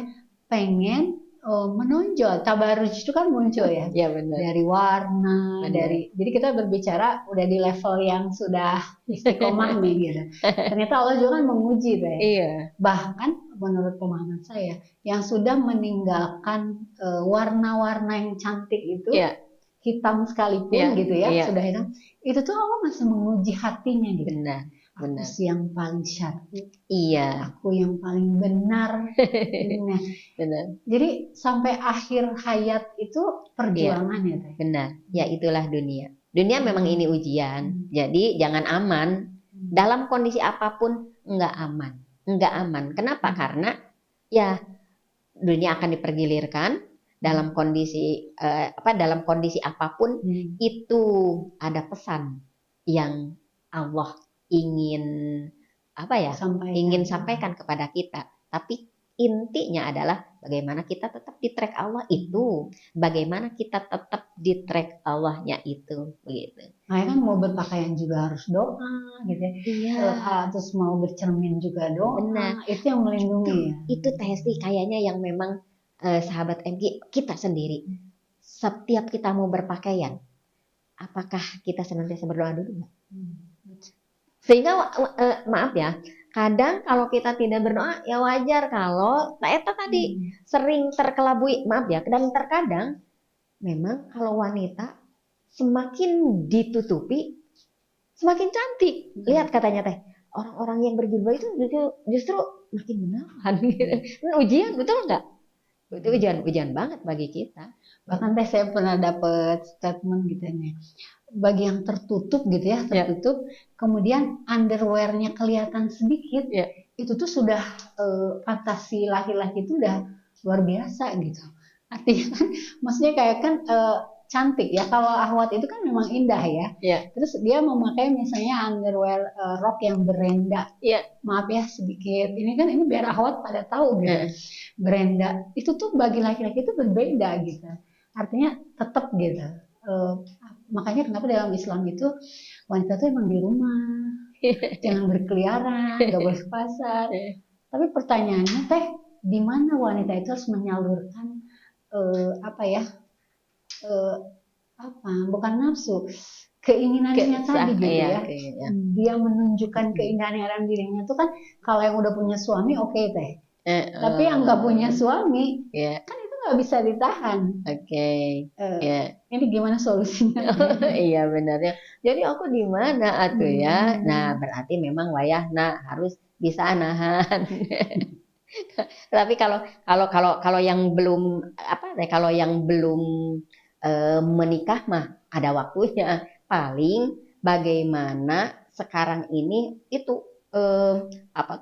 pengen menonjol, tabarruj itu kan muncul ya. Ya benar. Dari warna, Benar. jadi kita berbicara udah di level yang sudah istiqomah nih gitu. Ternyata Allah juga kan menguji deh. Iya. Bahkan menurut pemahaman saya, yang sudah meninggalkan warna-warna yang cantik itu, Iya. hitam sekalipun Iya, gitu ya, iya. sudah hitam, itu tuh Allah masih menguji hatinya gitu. Benar. Aku Benar. sih yang paling syar'i, Iya. aku yang paling benar. Nah, Benar. jadi sampai akhir hayat itu perjuangan ya Teh. Benar. Ya itulah dunia. Dunia memang ini ujian. Jadi jangan aman. Dalam kondisi apapun enggak aman. Enggak aman. Kenapa? Karena ya dunia akan dipergilirkan dalam kondisi dalam kondisi apapun itu ada pesan yang Allah ingin sampaikan kepada kita. Tapi intinya adalah bagaimana kita tetap di track Allah itu, bagaimana kita tetap di track Allahnya itu, begitu. Makanya kan mau berpakaian juga harus doa, gitu ya. Iya. Terus mau bercermin juga doa. Benar. Itu yang melindungi. Itu Testi kayaknya yang memang sahabat MG kita sendiri. Setiap kita mau berpakaian, apakah kita senantiasa berdoa dulu? Sehingga maaf ya, kadang kalau kita tidak berdoa ya wajar kalau eta tadi sering terkelabui, maaf ya, dan terkadang memang kalau wanita semakin ditutupi semakin cantik. Lihat katanya Teh, orang-orang yang berjilbab itu justru makin menawan gitu. Ujian, betul nggak? Itu ujian banget bagi kita. Bahkan Teh saya pernah dapat statement gitu nih. Bagi yang tertutup gitu ya, kemudian underwear-nya kelihatan sedikit, itu tuh sudah fantasi laki-laki itu udah luar biasa gitu. Artinya kan, maksudnya kayak kan cantik ya. Kalau ahwat itu kan memang indah ya. Terus dia memakai misalnya underwear rok yang berenda. Maaf ya sedikit. Ini biar ahwat pada tahu gitu. Berenda itu tuh bagi laki-laki itu berbeda gitu. Artinya tetap gitu. Makanya kenapa dalam Islam itu wanita tuh emang di rumah, jangan berkeliaran, nggak boleh ke pasar. Tapi pertanyaannya Teh, di mana wanita itu harus menyalurkan bukan nafsu, keinginannya tadi gitu ya. Dia menunjukkan keinginan dalam dirinya itu kan kalau yang udah punya suami oke Teh. Tapi yang nggak punya suami kan itu nggak bisa ditahan. Ini gimana solusinya? Iya benarnya. Jadi aku di mana atuh ya? Nah berarti memang wayahna harus bisa nahan. Tapi kalau yang belum kalau yang belum menikah mah ada waktunya. Paling bagaimana sekarang ini itu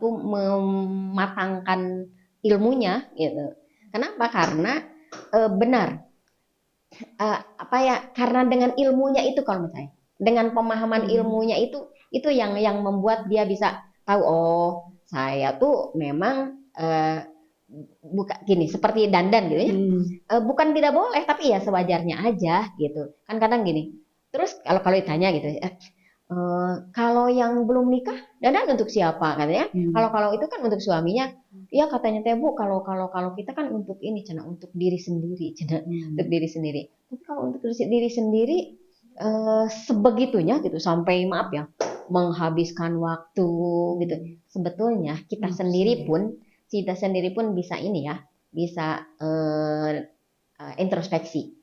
mematangkan ilmunya gitu. Kenapa? Karena benar karena dengan ilmunya itu, kalau misalnya dengan pemahaman ilmunya itu yang membuat dia bisa tahu, oh saya tuh memang bukan gini seperti dandan gitu ya, bukan tidak boleh tapi ya sewajarnya aja gitu kan. Kadang gini, terus kalau ditanya gitu kalau yang belum nikah dandan untuk siapa katanya, kalau itu kan untuk suaminya. Ya katanya Teh Bu, kalau kita kan untuk ini cina, untuk diri sendiri cina, untuk diri sendiri. Tapi kalau untuk diri sendiri sebegitunya gitu, sampai maaf ya menghabiskan waktu gitu. Sebetulnya kita sendiri pun bisa ini ya, bisa introspeksi.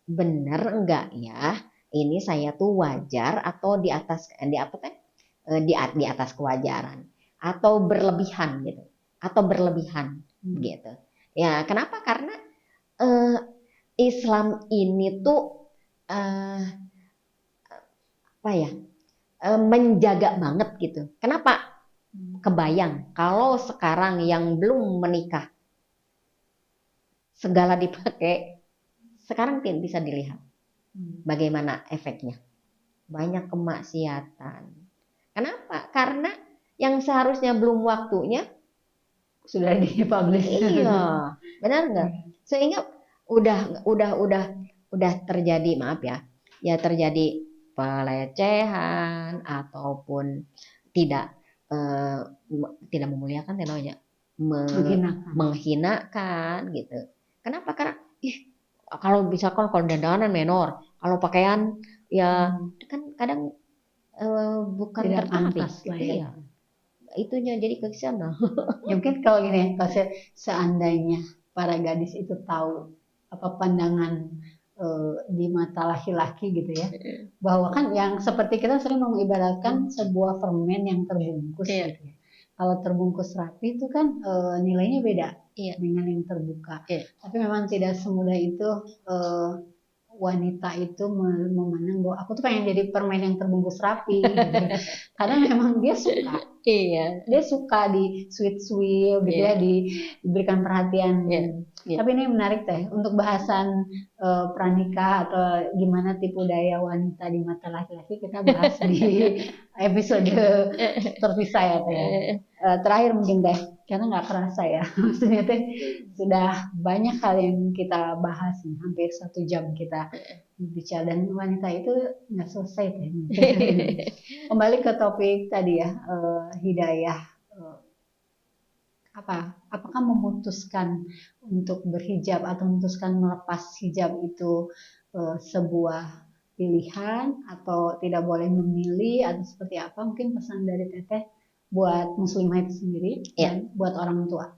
Benar enggak ya? Ini saya tuh wajar atau di atas di atas kewajaran atau berlebihan gitu. Atau berlebihan gitu. Ya, kenapa? Karena Islam ini tuh menjaga banget gitu. Kenapa? kebayang kalau sekarang yang belum menikah segala dipakai, sekarang bisa dilihat bagaimana efeknya. Banyak kemaksiatan. Kenapa? Karena yang seharusnya belum waktunya sudah dipublish. iya, benar nggak? Sehingga udah terjadi, maaf ya terjadi pelecehan ataupun tidak memuliakan namanya, menghinakan gitu. Kenapa? Karena kalau misalkan kalau dandanan menor, kalau pakaian ya kan kadang bukan tidak tertarik pantas lah ya. Iya. Itunya jadi ke sana. Ya mungkin kalau gini, kalau seandainya para gadis itu tahu apa pandangan di mata laki-laki gitu ya, bahwa kan yang seperti kita sering mengibaratkan sebuah permen yang terbungkus gitu ya. Kalau terbungkus rapi itu kan nilainya beda dengan yang terbuka. Tapi memang tidak semudah itu wanita itu memandang bahwa aku tuh pengen jadi permen yang terbungkus rapi gitu. Karena memang dia suka. Dia suka di sweet gitu ya, diberikan perhatian. Tapi ini menarik teh untuk bahasan pranikah atau gimana tipu daya wanita di mata laki-laki, kita bahas di episode terpisah ya teh. Terakhir mungkin teh, karena nggak kerasa ya, maksudnya teh sudah banyak hal yang kita bahas nih, hampir 1 jam kita bicara, dan wanita itu nggak selesai teh. Kembali ke topik tadi ya, hidayah. Apakah memutuskan untuk berhijab atau memutuskan melepas hijab itu sebuah pilihan atau tidak boleh memilih atau seperti apa? Mungkin pesan dari Teteh buat muslimah itu sendiri dan buat orang tua.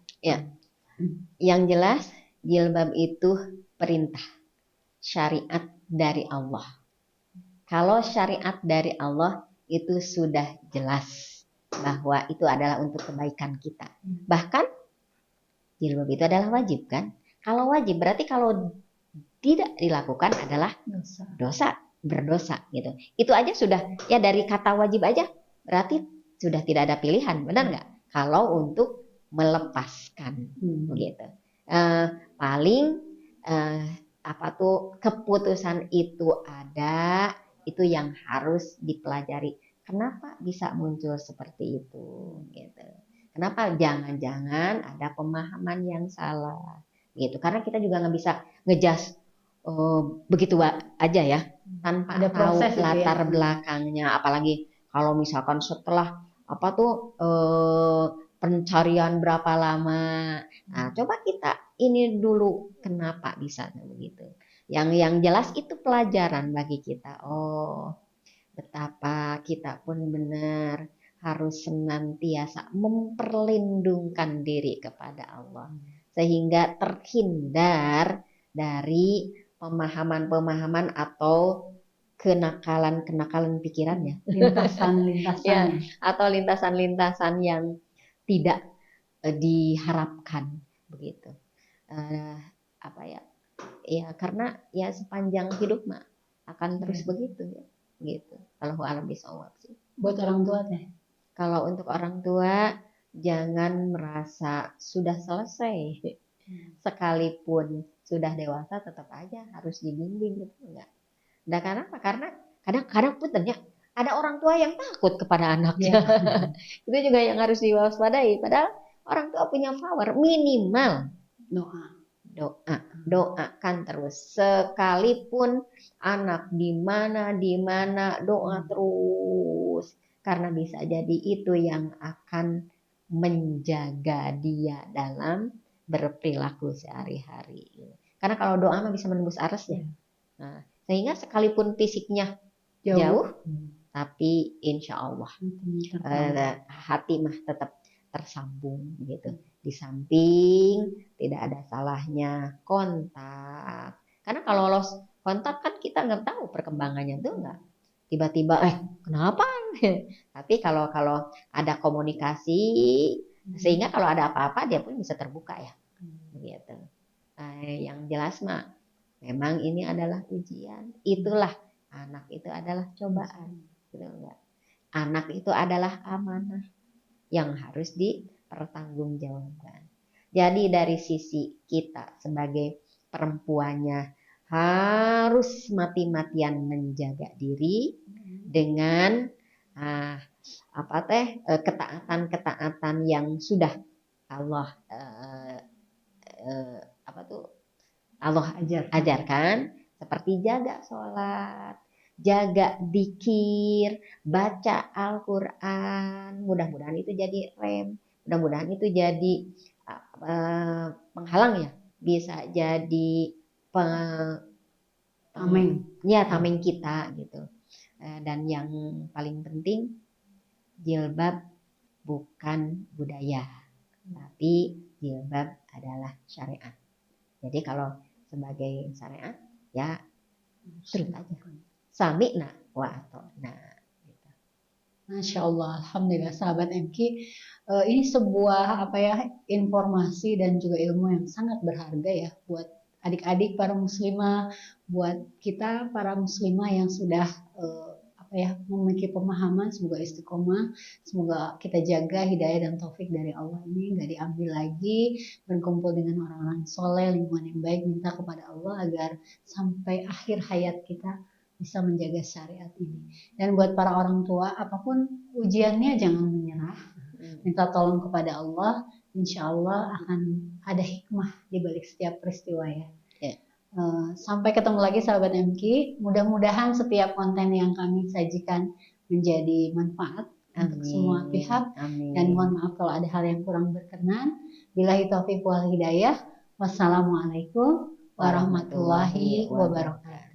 Yang jelas jilbab itu perintah syariat dari Allah. Kalau syariat dari Allah itu sudah jelas bahwa itu adalah untuk kebaikan kita. Bahkan jilbab itu adalah wajib kan? Kalau wajib berarti kalau tidak dilakukan adalah dosa, berdosa gitu. Itu aja sudah ya, dari kata wajib aja berarti sudah tidak ada pilihan, benar nggak? Kalau untuk melepaskan begitu. Paling keputusan itu ada, itu yang harus dipelajari. Kenapa bisa muncul seperti itu gitu. Kenapa? Jangan-jangan ada pemahaman yang salah gitu. Karena kita juga nggak bisa ngejudge begitu aja ya, tanpa ada tahu proses latar belakangnya. Apalagi kalau misalkan setelah pencarian berapa lama. Nah, coba kita ini dulu kenapa bisa begitu. Yang jelas itu pelajaran bagi kita. Oh, betapa kita pun benar harus senantiasa memperlindungkan diri kepada Allah, sehingga terhindar dari pemahaman-pemahaman atau kenakalan pikirannya, lintasan-lintasan atau lintasan-lintasan yang tidak diharapkan begitu. Karena ya sepanjang hidup mah akan terus begitu ya, gitu. Kalau alam bisawab sih. Buat orang tua teh. Kalau untuk orang tua jangan merasa sudah selesai, sekalipun sudah dewasa tetap aja harus dibimbing gitu enggak. Nah, kenapa? Karena kadang-kadang pun ternyata ada orang tua yang takut kepada anaknya. Itu juga yang harus diwaspadai. Padahal orang tua punya power, minimal doakan terus. Sekalipun anak di mana doa terus, karena bisa jadi itu yang akan menjaga dia dalam berperilaku sehari-hari. Karena kalau doa mah bisa menembus arus ya. Nah, sehingga sekalipun fisiknya jauh tapi insya Allah hati mah tetap tersambung gitu. Di samping tidak ada salahnya kontak, karena kalau lost kontak kan kita nggak tahu perkembangannya tuh, nggak tiba-tiba kenapa. Tapi kalau ada komunikasi, sehingga kalau ada apa-apa dia pun bisa terbuka ya gitu. Yang jelas mah memang ini adalah ujian. Itulah anak itu adalah cobaan, gitu enggak? Anak itu adalah amanah. yang harus dipertanggungjawabkan. Jadi dari sisi kita sebagai perempuannya harus mati-matian menjaga diri dengan ketaatan-ketaatan yang sudah Allah Allah ajarkan, seperti jaga sholat, jaga zikir, baca Al-Quran. Mudah-mudahan itu jadi rem, mudah-mudahan itu jadi penghalang ya, bisa jadi tameng kita gitu. Dan yang paling penting, jilbab bukan budaya, tapi jilbab adalah syariat. Jadi kalau sebagai syariat ya terus aja sami'na wa ata'na gitu. Masya Allah, alhamdulillah sahabat MQ, ini sebuah informasi dan juga ilmu yang sangat berharga ya buat adik-adik para muslimah, buat kita para muslimah yang sudah memiliki pemahaman. Semoga istiqomah, semoga kita jaga hidayah dan taufik dari Allah ini nggak diambil lagi, berkumpul dengan orang-orang soleh, lingkungan yang baik, minta kepada Allah agar sampai akhir hayat kita bisa menjaga syariat ini. Dan buat para orang tua, apapun ujiannya jangan menyerah, minta tolong kepada Allah, insya Allah akan ada hikmah di balik setiap peristiwa ya. Sampai ketemu lagi sahabat MQ, mudah-mudahan setiap konten yang kami sajikan menjadi manfaat untuk semua pihak. Amin. Dan mohon maaf kalau ada hal yang kurang berkenan. Billahi taufiq wal hidayah. Wassalamualaikum warahmatullahi wabarakatuh.